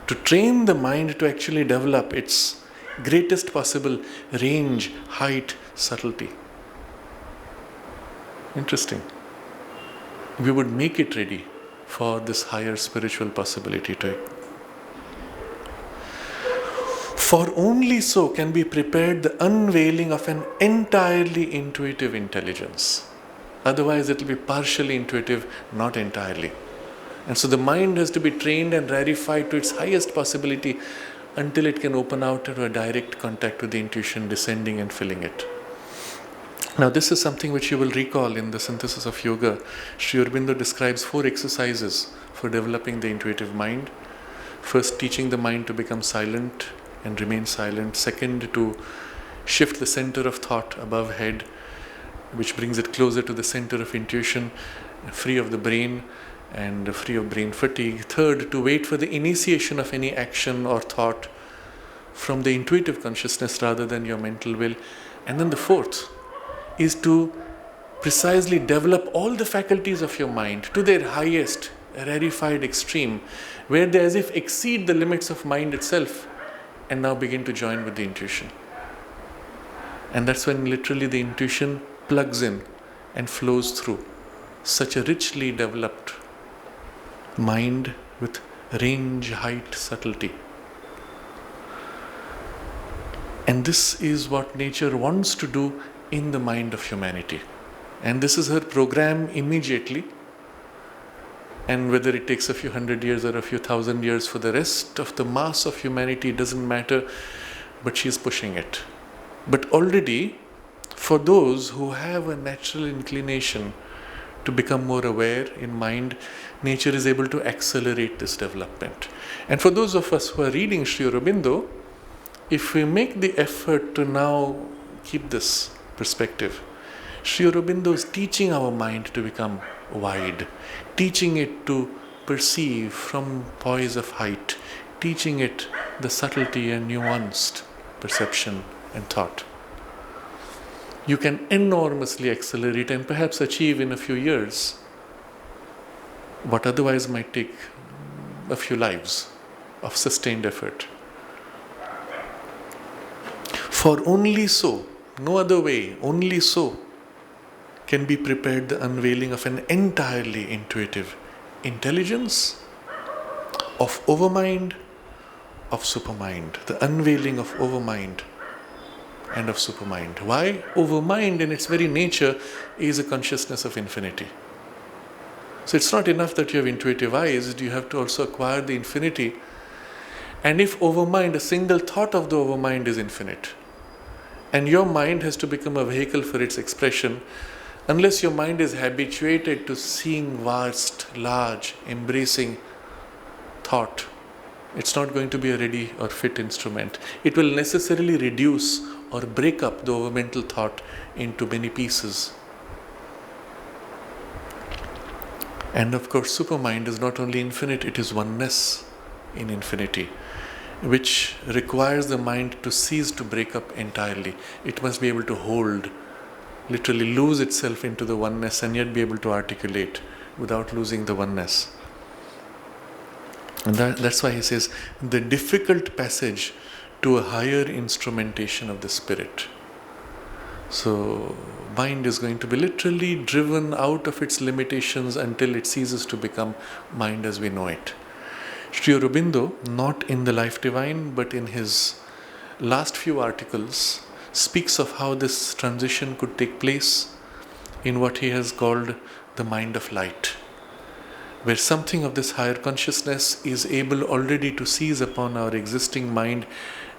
to train the mind to actually develop its greatest possible range, height, subtlety. Interesting. We would make it ready for this higher spiritual possibility to. For only so can be prepared the unveiling of an entirely intuitive intelligence. Otherwise it will be partially intuitive, not entirely. And so the mind has to be trained and rarefied to its highest possibility until it can open out to a direct contact with the intuition, descending and filling it. Now this is something which you will recall in the Synthesis of Yoga. Sri Aurobindo describes 4 exercises for developing the intuitive mind. First, teaching the mind to become silent and remain silent. Second, to shift the center of thought above head, which brings it closer to the center of intuition, free of the brain and free of brain fatigue. Third, to wait for the initiation of any action or thought from the intuitive consciousness rather than your mental will. And then the fourth is to precisely develop all the faculties of your mind to their highest rarefied extreme, where they as if exceed the limits of mind itself and now begin to join with the intuition. And that's when literally the intuition plugs in and flows through. such a richly developed mind with range, height, subtlety. And this is what nature wants to do in the mind of humanity. And this is her program immediately. And whether it takes a few hundred years or a few thousand years for the rest of the mass of humanity, doesn't matter, but she is pushing it. But already, for those who have a natural inclination to become more aware in mind, nature is able to accelerate this development. And for those of us who are reading Sri Aurobindo, if we make the effort to now keep this perspective, Sri Aurobindo is teaching our mind to become wide, teaching it to perceive from poise of height, teaching it the subtlety and nuanced perception and thought. You can enormously accelerate and perhaps achieve in a few years what otherwise might take a few lives of sustained effort. For only so, no other way, only so can be prepared the unveiling of an entirely intuitive intelligence of overmind, of supermind, the unveiling of overmind and of supermind. Why? Overmind in its very nature is a consciousness of infinity. So it's not enough that you have intuitive eyes, you have to also acquire the infinity. And if overmind, a single thought of the overmind is infinite, and your mind has to become a vehicle for its expression, unless your mind is habituated to seeing vast, large, embracing thought, it's not going to be a ready or fit instrument. It will necessarily reduce or break up the overmental thought into many pieces. And of course, supermind is not only infinite, it is oneness in infinity, which requires the mind to cease to break up entirely. It must be able to hold, literally lose itself into the oneness and yet be able to articulate without losing the oneness. And that's why he says, the difficult passage to a higher instrumentation of the spirit. So, mind is going to be literally driven out of its limitations until it ceases to become mind as we know it. Sri Aurobindo, not in the Life Divine, but in his last few articles, speaks of how this transition could take place in what he has called the mind of light, where something of this higher consciousness is able already to seize upon our existing mind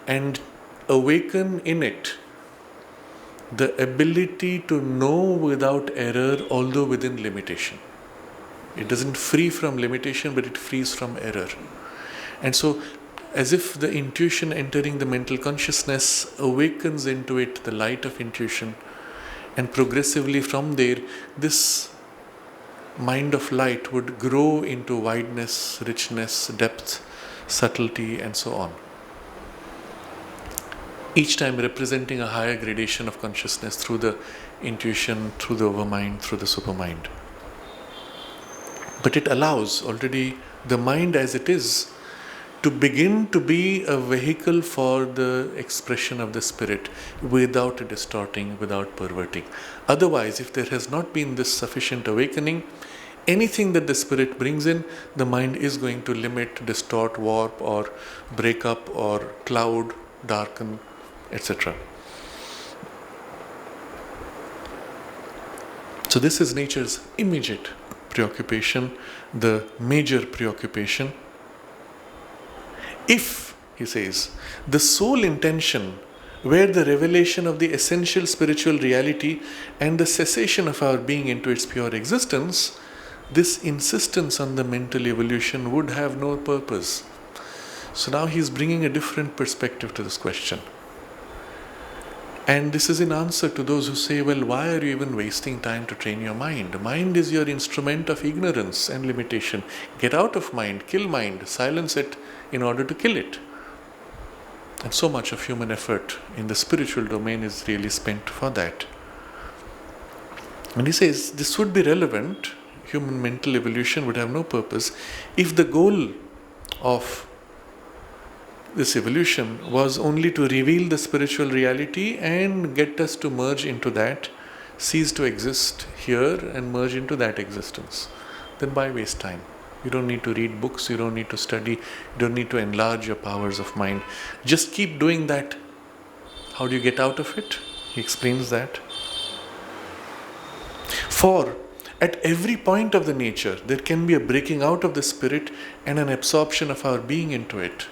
and awaken in it the ability to know without error, although within limitation. It doesn't free from limitation, but it frees from error. And so, as if the intuition entering the mental consciousness awakens into it the light of intuition, and progressively from there, this mind of light would grow into wideness, richness, depth, subtlety, and so on. Each time representing a higher gradation of consciousness through the intuition, through the overmind, through the supermind. But it allows already the mind as it is to begin to be a vehicle for the expression of the spirit without distorting, without perverting. Otherwise, if there has not been this sufficient awakening, anything that the spirit brings in, the mind is going to limit, distort, warp, or break up, or cloud, darken, etc. So this is nature's immediate preoccupation, the major preoccupation. If, he says, the sole intention were the revelation of the essential spiritual reality and the cessation of our being into its pure existence, this insistence on the mental evolution would have no purpose. So now he is bringing a different perspective to this question. And this is in answer to those who say, well, why are you even wasting time to train your mind? Mind is your instrument of ignorance and limitation. Get out of mind, kill mind, silence it in order to kill it. And so much of human effort in the spiritual domain is really spent for that. And he says this would be relevant, human mental evolution would have no purpose, if the goal of this evolution was only to reveal the spiritual reality and get us to merge into that cease to exist here and merge into that existence, then why waste time? You don't need to read books, you don't need to study, you don't need to enlarge your powers of mind. Just keep doing that. How do you get out of it? He explains that. For at every point of the nature, there can be a breaking out of the spirit and an absorption of our being into it.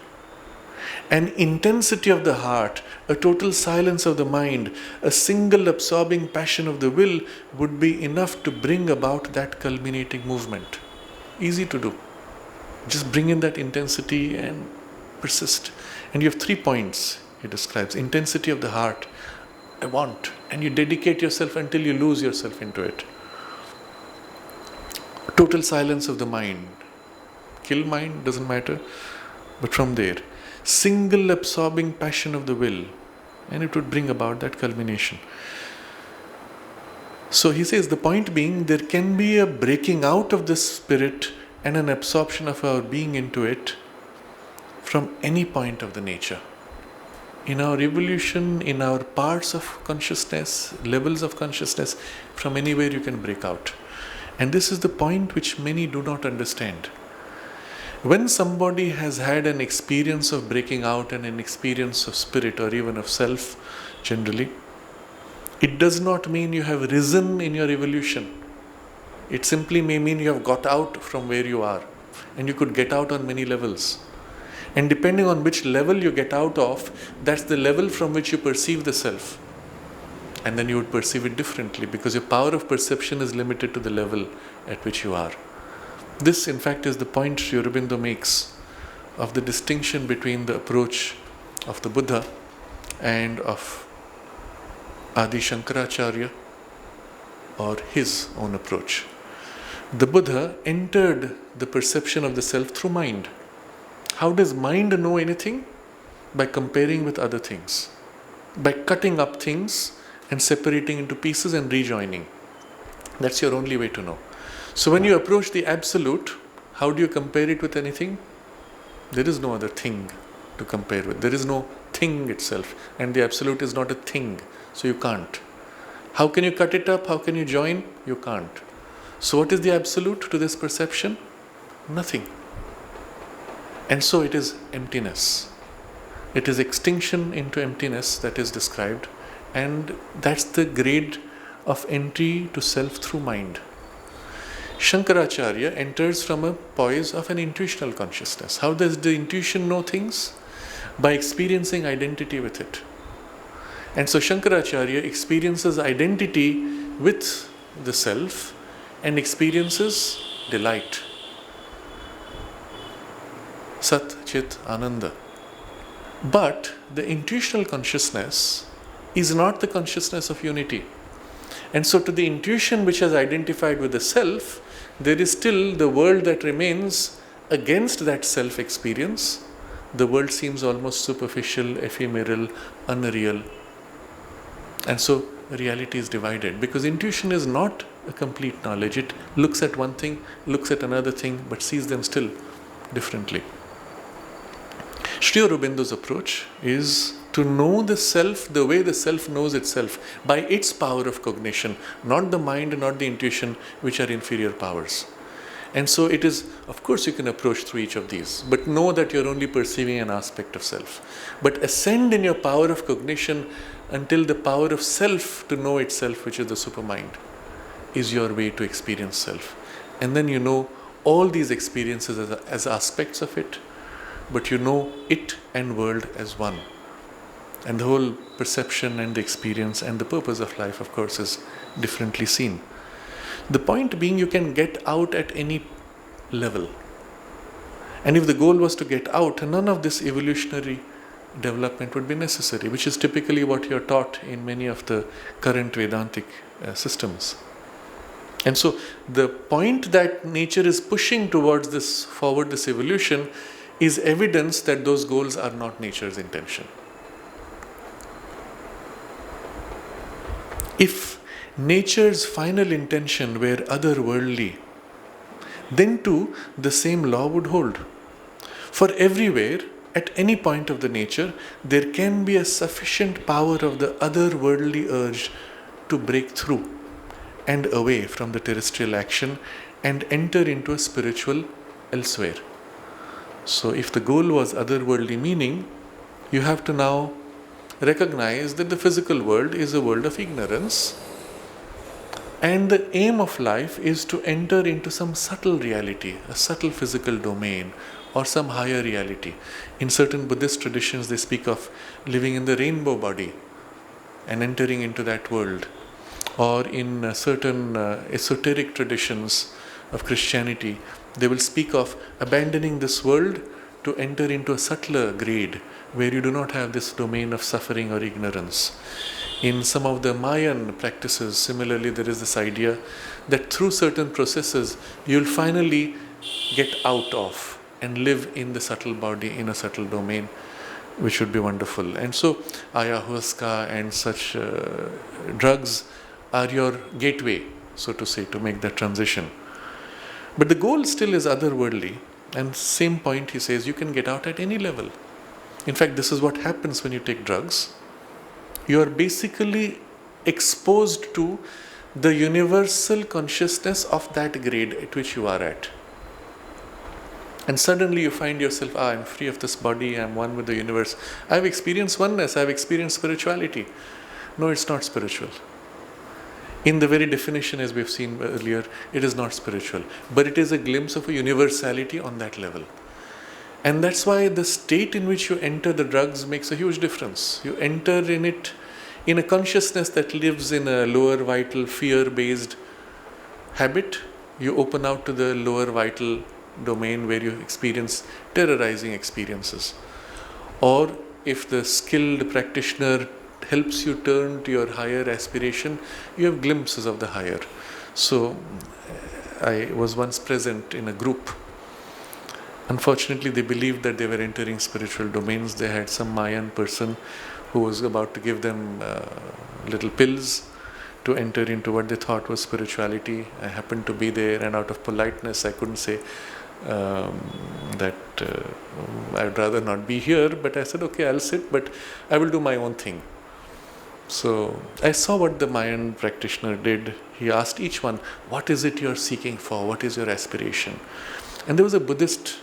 An intensity of the heart, a total silence of the mind, a single absorbing passion of the will would be enough to bring about that culminating movement. Easy to do. Just bring in that intensity and persist. And you have 3 points he describes. Intensity of the heart, I want. And you dedicate yourself until you lose yourself into it. Total silence of the mind. Kill mind, doesn't matter. But from there, single absorbing passion of the will, and it would bring about that culmination. So he says, the point being, there can be a breaking out of the spirit and an absorption of our being into it from any point of the nature. In our evolution, in our parts of consciousness, levels of consciousness, from anywhere you can break out. And this is the point which many do not understand. When somebody has had an experience of breaking out and an experience of spirit or even of self, generally, it does not mean you have risen in your evolution. It simply may mean you have got out from where you are. And you could get out on many levels. And depending on which level you get out of, that's the level from which you perceive the self. And then you would perceive it differently, because your power of perception is limited to the level at which you are. This, in fact, is the point Sri Aurobindo makes of the distinction between the approach of the Buddha and of Adi Shankaracharya, or his own approach. The Buddha entered the perception of the self through mind. How does mind know anything? By comparing with other things, by cutting up things and separating into pieces and rejoining. That's your only way to know. So when you approach the Absolute, how do you compare it with anything? There is no other thing to compare with. There is no thing itself. And the Absolute is not a thing. So you can't. How can you cut it up? How can you join? You can't. So what is the Absolute to this perception? Nothing. And so it is emptiness. It is extinction into emptiness that is described. And that's the grade of entry to self through mind. Shankaracharya enters from a poise of an intuitional consciousness. How does the intuition know things? By experiencing identity with it. And so Shankaracharya experiences identity with the self and experiences delight. Sat, Chit, Ananda. But the intuitional consciousness is not the consciousness of unity. And so to the intuition which has identified with the self, there is still the world that remains against that self-experience. The world seems almost superficial, ephemeral, unreal. And so reality is divided, because intuition is not a complete knowledge. It looks at one thing, looks at another thing, but sees them still differently. Sri Aurobindo's approach is to know the self the way the self knows itself, by its power of cognition, not the mind, not the intuition, which are inferior powers. And so it is, of course you can approach through each of these, but know that you're only perceiving an aspect of self. But ascend in your power of cognition until the power of self to know itself, which is the supermind, is your way to experience self. And then you know all these experiences as aspects of it, but you know it and world as one. And the whole perception and the experience and the purpose of life, of course, is differently seen. The point being, you can get out at any level. And if the goal was to get out, none of this evolutionary development would be necessary, which is typically what you're taught in many of the current Vedantic systems. And so the point that nature is pushing towards this evolution is evidence that those goals are not nature's intention. If nature's final intention were otherworldly, then too the same law would hold. For everywhere, at any point of the nature, there can be a sufficient power of the otherworldly urge to break through and away from the terrestrial action and enter into a spiritual elsewhere. So if the goal was otherworldly meaning, you have to now recognize that the physical world is a world of ignorance, and the aim of life is to enter into some subtle reality, a subtle physical domain, or some higher reality. In certain Buddhist traditions, they speak of living in the rainbow body and entering into that world. Or in certain esoteric traditions of Christianity, they will speak of abandoning this world to enter into a subtler grade where you do not have this domain of suffering or ignorance. In some of the Mayan practices, similarly, there is this idea that through certain processes, you'll finally get out of and live in the subtle body, in a subtle domain, which would be wonderful. And so, ayahuasca and such drugs are your gateway, so to say, to make that transition. But the goal still is otherworldly. And same point, he says, you can get out at any level. In fact, this is what happens when you take drugs. You are basically exposed to the universal consciousness of that grade at which you are at. And suddenly you find yourself, I'm free of this body, I'm one with the universe. I've experienced oneness, I've experienced spirituality. No, it's not spiritual. In the very definition, as we've seen earlier, it is not spiritual. But it is a glimpse of a universality on that level. And that's why the state in which you enter the drugs makes a huge difference. You enter in it in a consciousness that lives in a lower vital, fear-based habit. You open out to the lower vital domain where you experience terrorizing experiences. Or if the skilled practitioner helps you turn to your higher aspiration, you have glimpses of the higher. So I was once present in a group. Unfortunately, they believed that they were entering spiritual domains. They had some Mayan person who was about to give them little pills to enter into what they thought was spirituality. I happened to be there, and out of politeness, I couldn't say that I'd rather not be here. But I said, okay, I'll sit, but I will do my own thing. So I saw what the Mayan practitioner did. He asked each one, what is it you're seeking for? What is your aspiration? And there was a Buddhist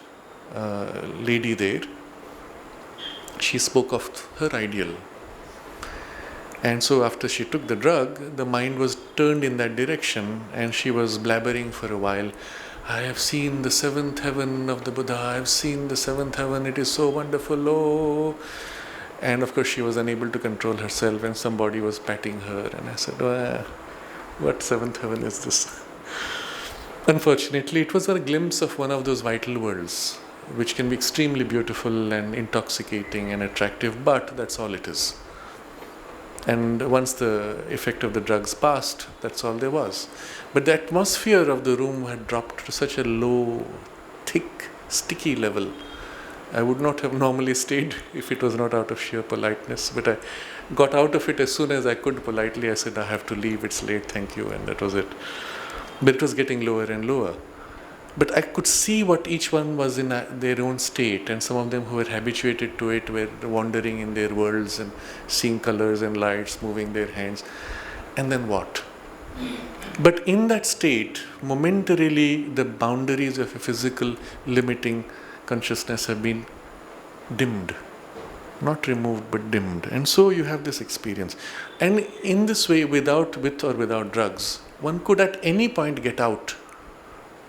lady there. She spoke of her ideal. And so after she took the drug, the mind was turned in that direction, and she was blabbering for a while. I have seen the seventh heaven of the Buddha. I have seen the seventh heaven. It is so wonderful. Oh. And of course she was unable to control herself, and somebody was patting her. And I said, what seventh heaven is this? Unfortunately, it was a glimpse of one of those vital worlds, which can be extremely beautiful and intoxicating and attractive, but that's all it is. And once the effect of the drugs passed, that's all there was. But the atmosphere of the room had dropped to such a low, thick, sticky level. I would not have normally stayed if it was not out of sheer politeness, but I got out of it as soon as I could politely. I said, I have to leave, it's late, thank you, and that was it. But it was getting lower and lower. But I could see what each one was in their own state, and some of them who were habituated to it were wandering in their worlds and seeing colors and lights, moving their hands. And then what? But in that state, momentarily, the boundaries of a physical limiting consciousness have been dimmed. Not removed, but dimmed. And so you have this experience. And in this way, with or without drugs, one could at any point get out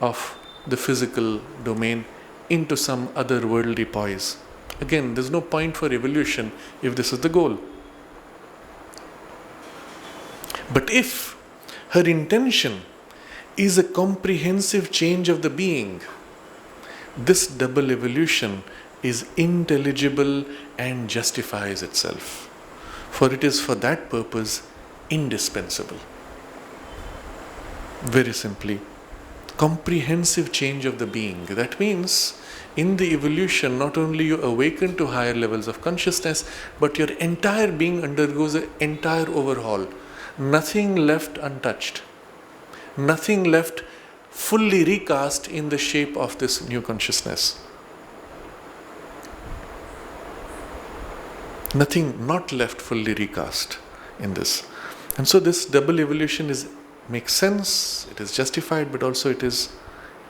of the physical domain into some otherworldly poise. Again, there's no point for evolution if this is the goal. But if her intention is a comprehensive change of the being, this double evolution is intelligible and justifies itself, for it is for that purpose indispensable. Very simply, comprehensive change of the being. That means in the evolution, not only you awaken to higher levels of consciousness, but your entire being undergoes an entire overhaul. Nothing left untouched. Nothing left fully recast in the shape of this new consciousness. Nothing not left fully recast in this. And so this double evolution makes sense, it is justified, but also it is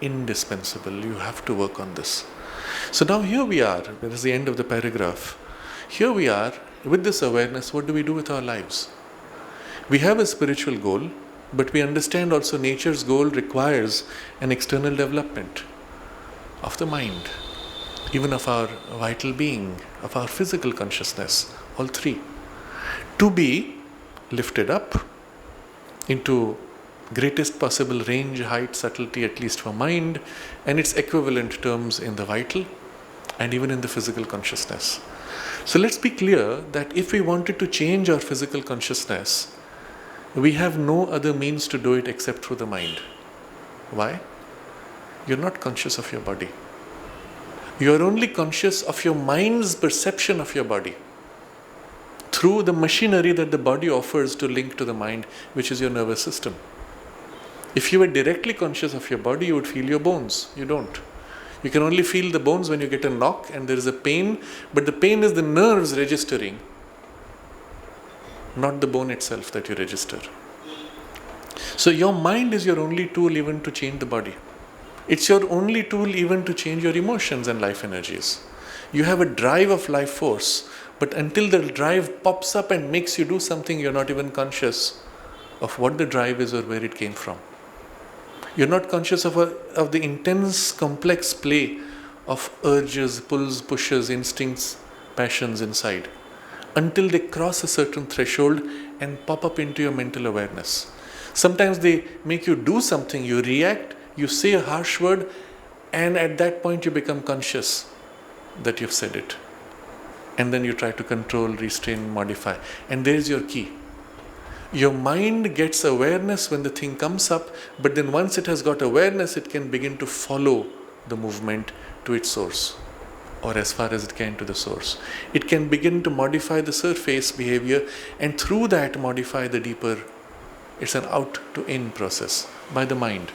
indispensable. You have to work on this. So now here we are, that is the end of the paragraph. Here we are, with this awareness, what do we do with our lives? We have a spiritual goal, but we understand also nature's goal requires an external development of the mind, even of our vital being, of our physical consciousness, all three, to be lifted up into greatest possible range, height, subtlety, at least for mind, and its equivalent terms in the vital and even in the physical consciousness. So let's be clear that if we wanted to change our physical consciousness, we have no other means to do it except through the mind. Why? You're not conscious of your body. You're only conscious of your mind's perception of your body through the machinery that the body offers to link to the mind, which is your nervous system. If you were directly conscious of your body, you would feel your bones. You don't. You can only feel the bones when you get a knock and there is a pain, but the pain is the nerves registering, not the bone itself that you register. So your mind is your only tool even to change the body. It's your only tool even to change your emotions and life energies. You have a drive of life force, but until the drive pops up and makes you do something, you're not even conscious of what the drive is or where it came from. You're not conscious of the intense, complex play of urges, pulls, pushes, instincts, passions inside, until they cross a certain threshold and pop up into your mental awareness. Sometimes they make you do something, you react, you say a harsh word, and at that point you become conscious that you've said it. And then you try to control, restrain, modify. And there's your key. Your mind gets awareness when the thing comes up, but then once it has got awareness, it can begin to follow the movement to its source, or as far as it can to the source. It can begin to modify the surface behavior, and through that modify the deeper. It's an out to in process by the mind.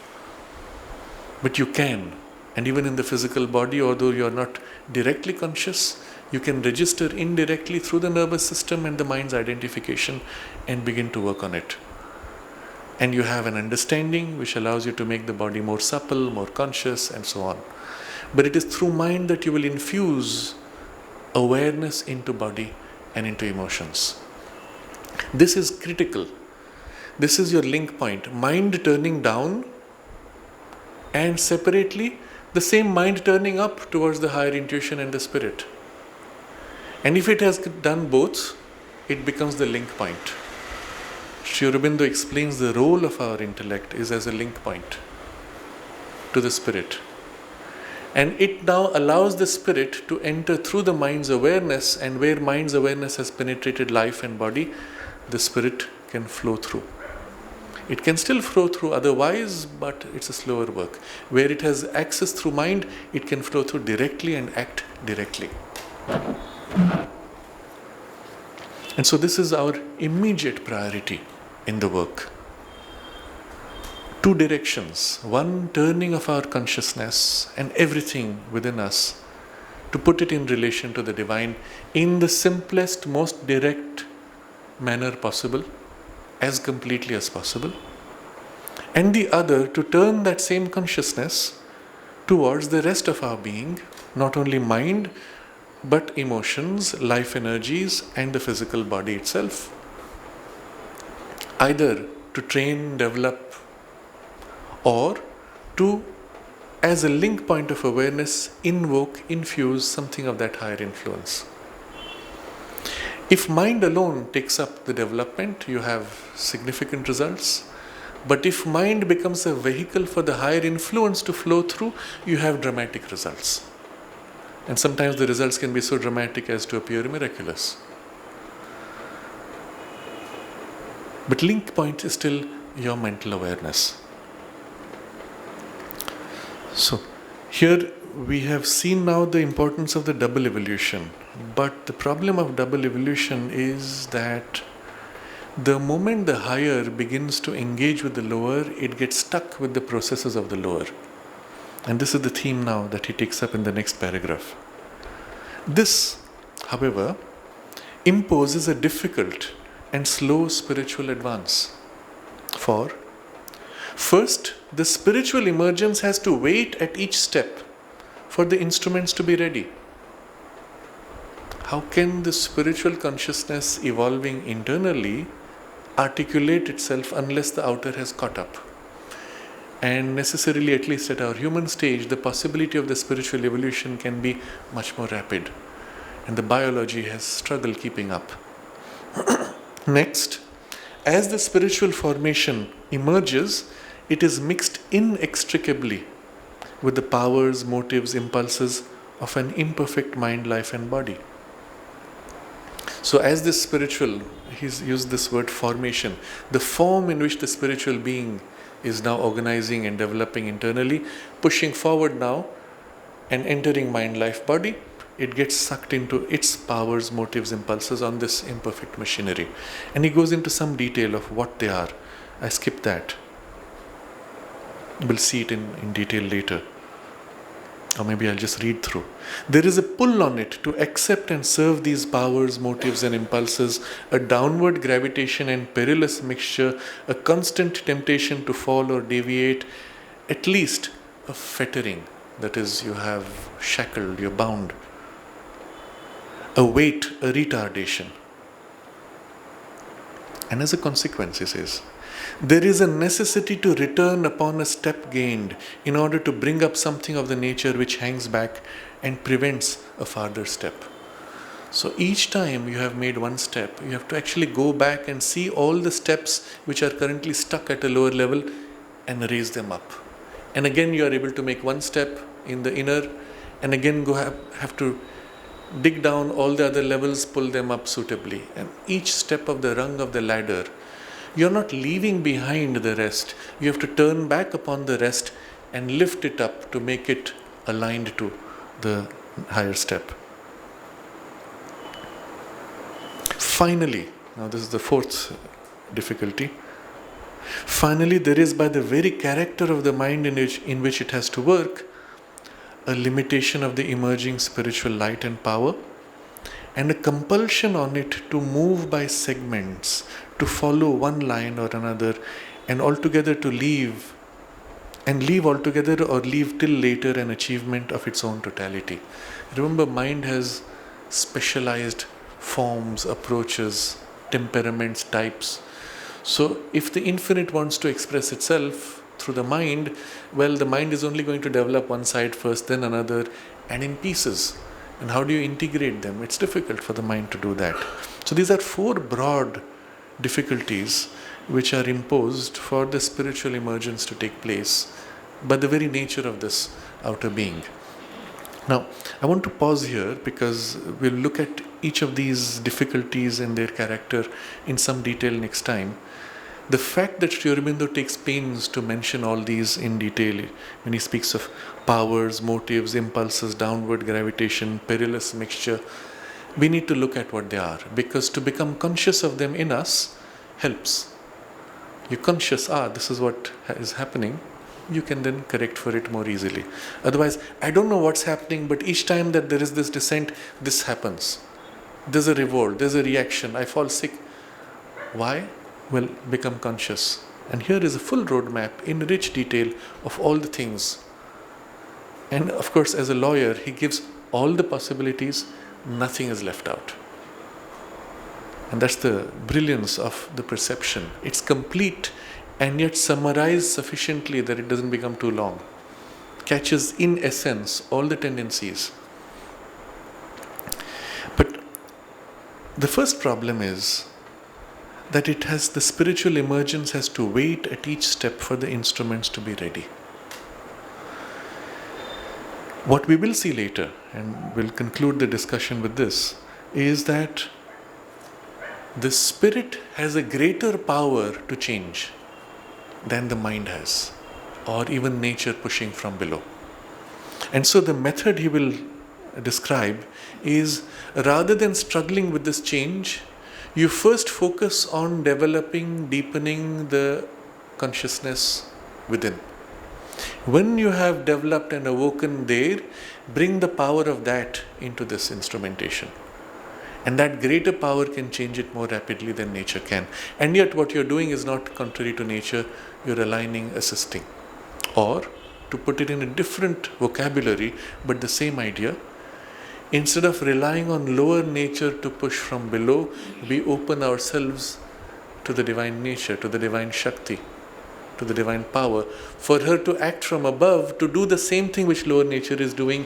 But you can, and even in the physical body, although you are not directly conscious, you can register indirectly through the nervous system and the mind's identification and begin to work on it. And you have an understanding which allows you to make the body more supple, more conscious, and so on. But it is through mind that you will infuse awareness into body and into emotions. This is critical. This is your link point. Mind turning down, and separately the same mind turning up towards the higher intuition and the spirit. And if it has done both, it becomes the link point. Sri Aurobindo explains the role of our intellect is as a link point to the spirit. And it now allows the spirit to enter through the mind's awareness, and where mind's awareness has penetrated life and body, the spirit can flow through. It can still flow through otherwise, but it's a slower work. Where it has access through mind, it can flow through directly and act directly. And so this is our immediate priority in the work. Two directions. One, turning of our consciousness and everything within us to put it in relation to the divine in the simplest, most direct manner possible, as completely as possible. And the other, to turn that same consciousness towards the rest of our being, not only mind, but emotions, life energies, and the physical body itself. Either to train, develop, or to, as a link point of awareness, invoke, infuse something of that higher influence. If mind alone takes up the development, you have significant results. But if mind becomes a vehicle for the higher influence to flow through, you have dramatic results. And sometimes the results can be so dramatic as to appear miraculous. But link point is still your mental awareness. So, here we have seen now the importance of the double evolution. But the problem of double evolution is that the moment the higher begins to engage with the lower, it gets stuck with the processes of the lower. And this is the theme now that he takes up in the next paragraph. This, however, imposes a difficult and slow spiritual advance. For first, the spiritual emergence has to wait at each step for the instruments to be ready. How can the spiritual consciousness evolving internally articulate itself unless the outer has caught up? And necessarily, at least at our human stage, the possibility of the spiritual evolution can be much more rapid. And the biology has struggled keeping up. Next, as the spiritual formation emerges, it is mixed inextricably with the powers, motives, impulses of an imperfect mind, life and body. So as this spiritual, he's used this word formation, the form in which the spiritual being is now organizing and developing internally, pushing forward now and entering mind, life, body, it gets sucked into its powers, motives, impulses on this imperfect machinery. And he goes into some detail of what they are. I skipped that. We'll see it in detail later. Or maybe I'll just read through. There is a pull on it to accept and serve these powers, motives and impulses, a downward gravitation and perilous mixture, a constant temptation to fall or deviate, at least a fettering. That is, you have shackled, you're bound. A weight, a retardation. And as a consequence, he says, there is a necessity to return upon a step gained in order to bring up something of the nature which hangs back and prevents a farther step. So each time you have made one step, you have to actually go back and see all the steps which are currently stuck at a lower level and raise them up. And again you are able to make one step in the inner and again have to dig down all the other levels, pull them up suitably. And each step of the rung of the ladder, you're not leaving behind the rest. You have to turn back upon the rest and lift it up to make it aligned to the higher step. Finally, now this is the fourth difficulty. Finally, there is, by the very character of the mind in which it has to work, a limitation of the emerging spiritual light and power, and a compulsion on it to move by segments, to follow one line or another, and altogether to leave altogether or leave till later an achievement of its own totality. Remember, mind has specialized forms, approaches, temperaments, types. So if the infinite wants to express itself through the mind, well, the mind is only going to develop one side first, then another, and in pieces. And how do you integrate them? It's difficult for the mind to do that. So these are four broad difficulties which are imposed for the spiritual emergence to take place by the very nature of this outer being. Now, I want to pause here because we'll look at each of these difficulties and their character in some detail next time. The fact that Sri Aurobindo takes pains to mention all these in detail when he speaks of powers, motives, impulses, downward gravitation, perilous mixture, we need to look at what they are, because to become conscious of them in us helps. You're conscious, this is what is happening, you can then correct for it more easily. Otherwise, I don't know what's happening, but each time that there is this descent, this happens. There's a revolt, there's a reaction, I fall sick. Why? Well, become conscious. And here is a full roadmap in rich detail of all the things. And of course, as a lawyer, he gives all the possibilities, nothing is left out. And that's the brilliance of the perception. It's complete and yet summarized sufficiently that it doesn't become too long. Catches in essence all the tendencies. But the first problem is that the spiritual emergence has to wait at each step for the instruments to be ready. What we will see later, and we'll conclude the discussion with this, is that the spirit has a greater power to change than the mind has, or even nature pushing from below. And so the method he will describe is, rather than struggling with this change, you first focus on developing, deepening the consciousness within. When you have developed and awoken there, bring the power of that into this instrumentation. And that greater power can change it more rapidly than nature can. And yet what you're doing is not contrary to nature, you're aligning, assisting. Or, to put it in a different vocabulary, but the same idea, instead of relying on lower nature to push from below, we open ourselves to the divine nature, to the divine Shakti, to the divine power, for her to act from above, to do the same thing which lower nature is doing,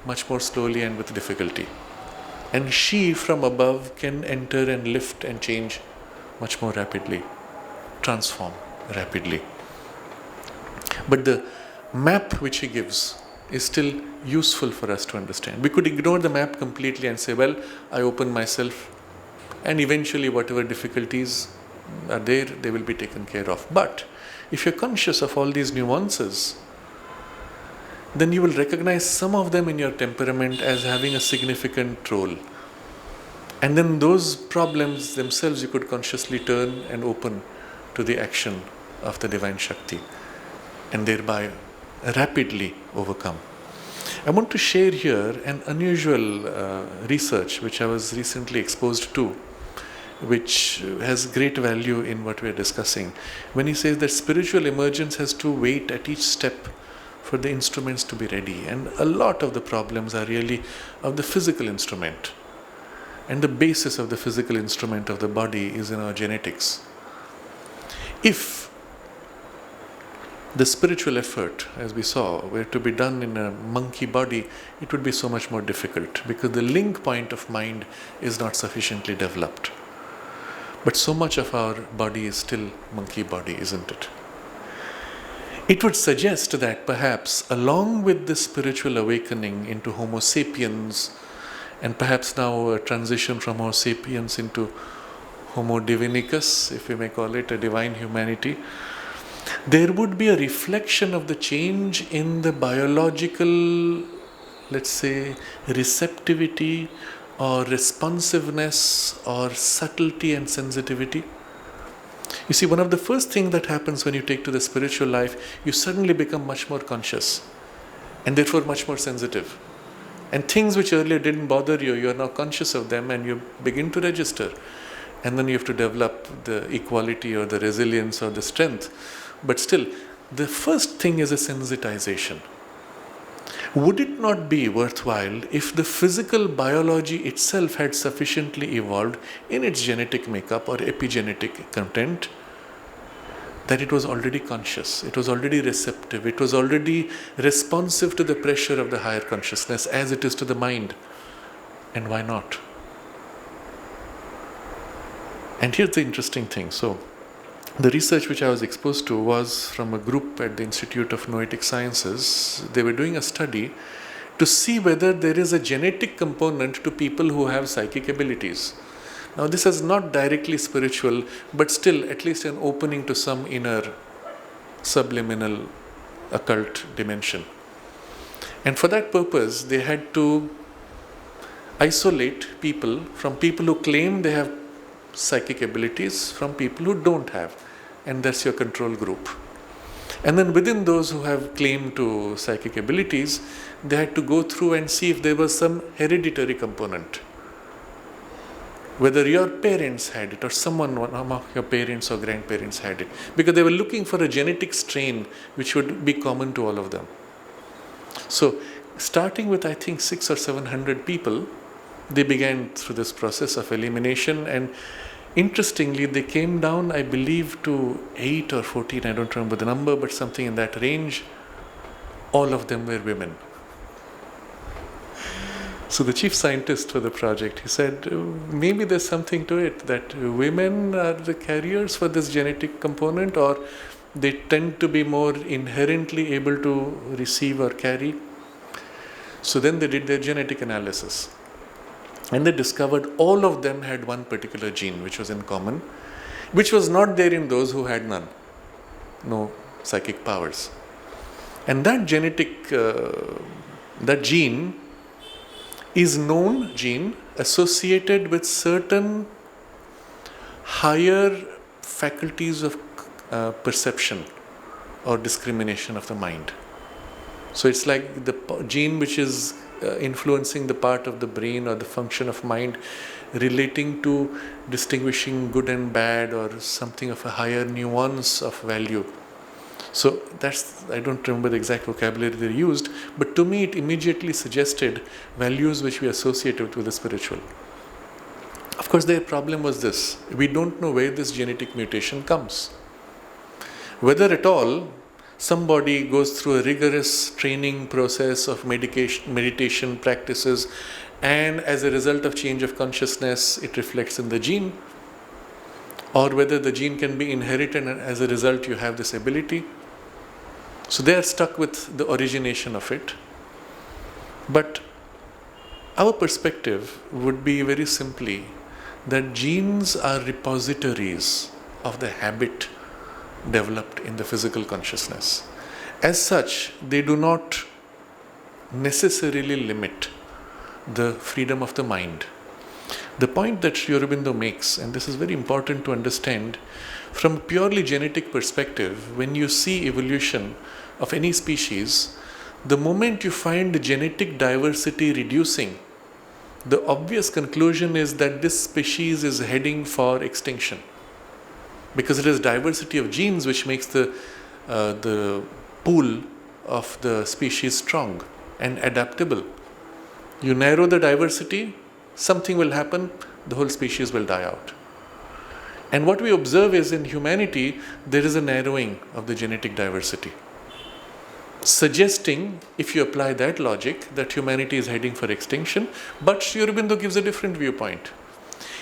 much more slowly and with difficulty. And she from above can enter and lift and change much more rapidly, transform rapidly. But the map which he gives is still useful for us to understand. We could ignore the map completely and say, well, I open myself, and eventually whatever difficulties are there, they will be taken care of. But if you're conscious of all these nuances, then you will recognize some of them in your temperament as having a significant role. And then those problems themselves you could consciously turn and open to the action of the divine Shakti, and thereby rapidly overcome. I want to share here an unusual research which I was recently exposed to, which has great value in what we are discussing. When he says that spiritual emergence has to wait at each step for the instruments to be ready. And a lot of the problems are really of the physical instrument. And the basis of the physical instrument of the body is in our genetics. If the spiritual effort, as we saw, were to be done in a monkey body, it would be so much more difficult because the link point of mind is not sufficiently developed. But so much of our body is still monkey body, isn't it? It would suggest that perhaps along with this spiritual awakening into Homo sapiens, and perhaps now a transition from Homo sapiens into Homo divinicus, if we may call it, a divine humanity, there would be a reflection of the change in the biological, let's say, receptivity or responsiveness or subtlety and sensitivity. You see, one of the first things that happens when you take to the spiritual life, you suddenly become much more conscious and therefore much more sensitive. And things which earlier didn't bother you, you are now conscious of them and you begin to register. And then you have to develop the equality or the resilience or the strength. But still, the first thing is a sensitization. Would it not be worthwhile if the physical biology itself had sufficiently evolved in its genetic makeup or epigenetic content that it was already conscious, it was already receptive, it was already responsive to the pressure of the higher consciousness as it is to the mind? And why not? And here's the interesting thing. So, the research which I was exposed to was from a group at the Institute of Noetic Sciences. They were doing a study to see whether there is a genetic component to people who have psychic abilities. Now, this is not directly spiritual, but still at least an opening to some inner subliminal occult dimension. And for that purpose, they had to isolate people from people who claim they have psychic abilities from people who don't have. And that's your control group. And then within those who have claim to psychic abilities, they had to go through and see if there was some hereditary component. Whether your parents had it or someone among your parents or grandparents had it. Because they were looking for a genetic strain which would be common to all of them. So, starting with I think 600 or 700 people, they began through this process of elimination, and interestingly, they came down, I believe, to 8 or 14, I don't remember the number, but something in that range. All of them were women. So the chief scientist for the project, he said, maybe there's something to it, that women are the carriers for this genetic component, or they tend to be more inherently able to receive or carry. So then they did their genetic analysis. And they discovered all of them had one particular gene which was in common, which was not there in those who had none, no psychic powers. And that that gene is known gene associated with certain higher faculties of perception or discrimination of the mind. So it's like the gene which is influencing the part of the brain or the function of mind relating to distinguishing good and bad or something of a higher nuance of value. So I don't remember the exact vocabulary they used, but to me it immediately suggested values which we associate with the spiritual. Of course, their problem was this: we don't know where this genetic mutation comes. Whether at all somebody goes through a rigorous training process of meditation practices, and as a result of change of consciousness, it reflects in the gene, or whether the gene can be inherited and as a result you have this ability. So they are stuck with the origination of it. But our perspective would be very simply that genes are repositories of the habit developed in the physical consciousness. As such, they do not necessarily limit the freedom of the mind. The point that Sri Aurobindo makes, and this is very important to understand, from a purely genetic perspective, when you see evolution of any species, the moment you find genetic diversity reducing, the obvious conclusion is that this species is heading for extinction. Because it is diversity of genes which makes the pool of the species strong and adaptable. You narrow the diversity, something will happen, the whole species will die out. And what we observe is in humanity, there is a narrowing of the genetic diversity, suggesting, if you apply that logic, that humanity is heading for extinction. But Sri Aurobindo gives a different viewpoint.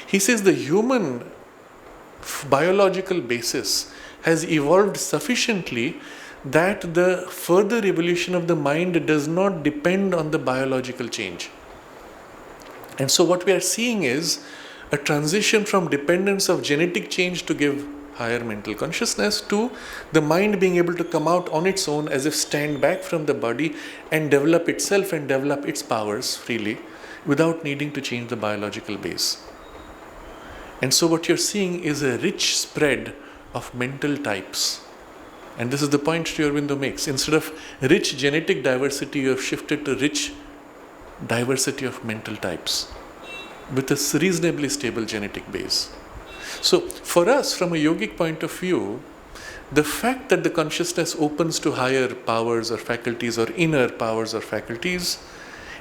He says the human biological basis has evolved sufficiently that the further evolution of the mind does not depend on the biological change. And so what we are seeing is a transition from dependence of genetic change to give higher mental consciousness to the mind being able to come out on its own, as if stand back from the body and develop itself and develop its powers freely without needing to change the biological base. And so what you're seeing is a rich spread of mental types. And this is the point Sri Aurobindo makes. Instead of rich genetic diversity, you have shifted to rich diversity of mental types with a reasonably stable genetic base. So for us, from a yogic point of view, the fact that the consciousness opens to higher powers or faculties or inner powers or faculties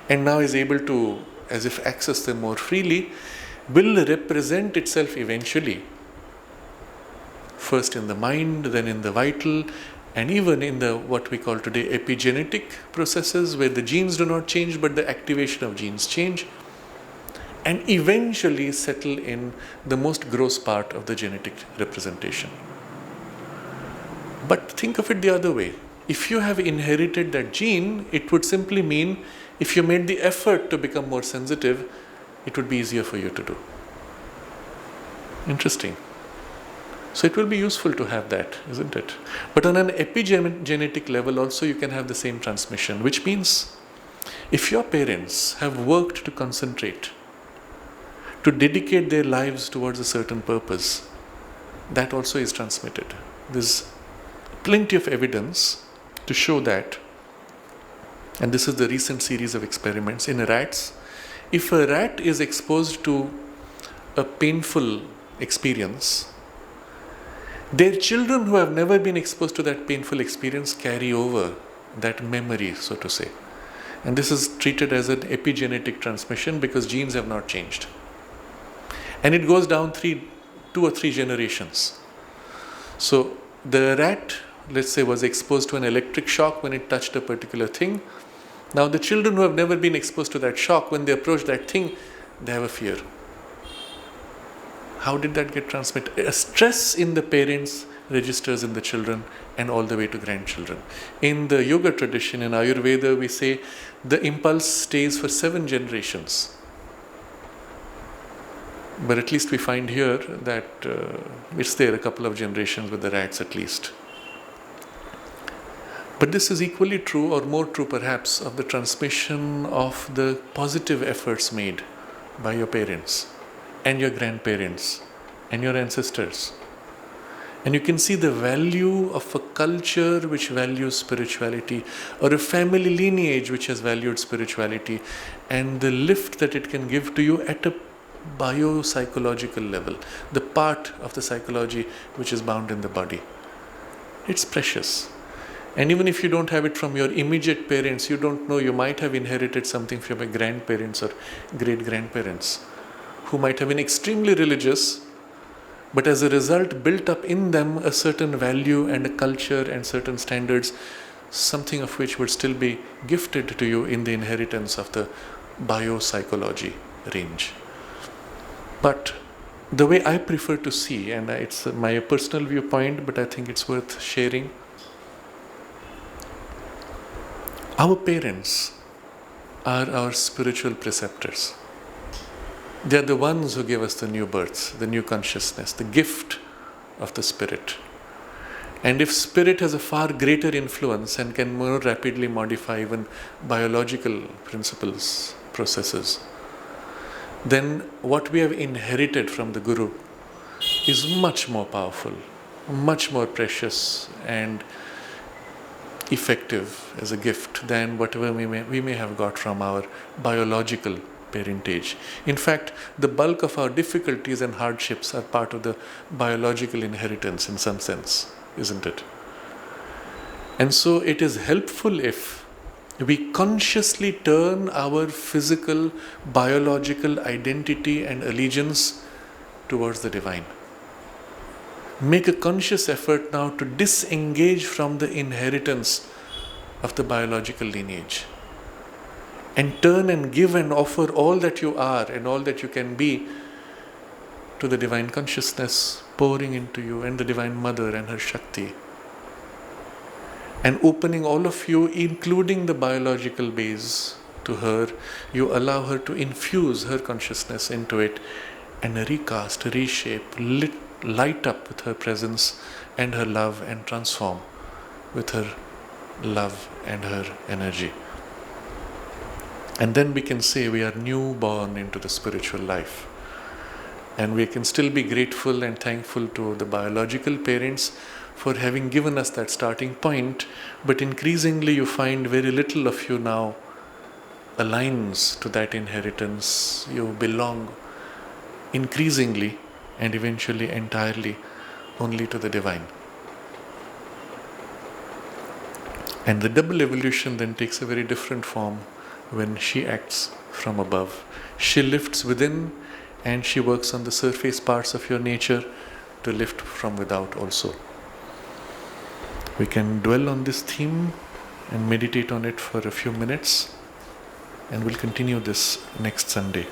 and now is able to, as if, access them more freely, will represent itself eventually, first in the mind, then in the vital, and even in the what we call today epigenetic processes, where the genes do not change but the activation of genes change, and eventually settle in the most gross part of the genetic representation. But think of it the other way. If you have inherited that gene, it would simply mean if you made the effort to become more sensitive, it would be easier for you to do. Interesting. So it will be useful to have that, isn't it? But on an epigenetic level also you can have the same transmission, which means if your parents have worked to concentrate, to dedicate their lives towards a certain purpose, that also is transmitted. There's plenty of evidence to show that, and this is the recent series of experiments in rats. If a rat is exposed to a painful experience, their children who have never been exposed to that painful experience carry over that memory, so to say. And this is treated as an epigenetic transmission because genes have not changed. And it goes down 2 or 3 generations. So the rat, let's say, was exposed to an electric shock when it touched a particular thing. Now the children who have never been exposed to that shock, when they approach that thing, they have a fear. How did that get transmitted? A stress in the parents registers in the children and all the way to grandchildren. In the yoga tradition, in Ayurveda, we say the impulse stays for 7 generations. But at least we find here that it's there a couple of generations with the rats at least. But this is equally true, or more true perhaps, of the transmission of the positive efforts made by your parents and your grandparents and your ancestors. And you can see the value of a culture which values spirituality, or a family lineage which has valued spirituality, and the lift that it can give to you at a biopsychological level, the part of the psychology which is bound in the body. It's precious. And even if you don't have it from your immediate parents, you don't know, you might have inherited something from your grandparents or great-grandparents who might have been extremely religious, but as a result built up in them a certain value and a culture and certain standards, something of which would still be gifted to you in the inheritance of the biopsychology range. But the way I prefer to see, and it's my personal viewpoint, but I think it's worth sharing, our parents are our spiritual preceptors. They are the ones who give us the new birth, the new consciousness, the gift of the spirit. And if spirit has a far greater influence and can more rapidly modify even biological principles, processes, then what we have inherited from the Guru is much more powerful, much more precious and effective as a gift than whatever we may have got from our biological parentage. In fact, the bulk of our difficulties and hardships are part of the biological inheritance in some sense, isn't it? And so it is helpful if we consciously turn our physical, biological identity and allegiance towards the divine. Make a conscious effort now to disengage from the inheritance of the biological lineage and turn and give and offer all that you are and all that you can be to the divine consciousness pouring into you and the Divine Mother and her Shakti. And opening all of you, including the biological base, to her, you allow her to infuse her consciousness into it and recast, reshape, light up with her presence and her love and transform with her love and her energy. And then we can say we are newborn into the spiritual life. And we can still be grateful and thankful to the biological parents for having given us that starting point, but increasingly you find very little of you now aligns to that inheritance. You belong increasingly and eventually entirely only to the divine. And the double evolution then takes a very different form when she acts from above. She lifts within and she works on the surface parts of your nature to lift from without also. We can dwell on this theme and meditate on it for a few minutes, and we'll continue this next Sunday.